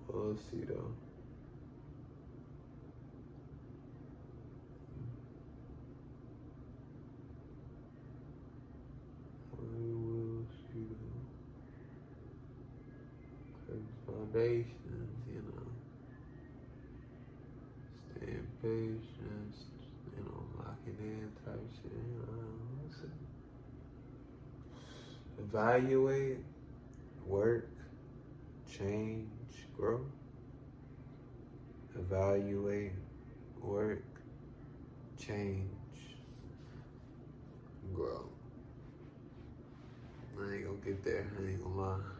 Well, let's see though. We will see though. Foundations, you know. Staying patient, you know, locking in type shit, you know. Let's see. Evaluate, work, change, grow. Evaluate, work, change, grow. I ain't gonna get there, I ain't gonna lie.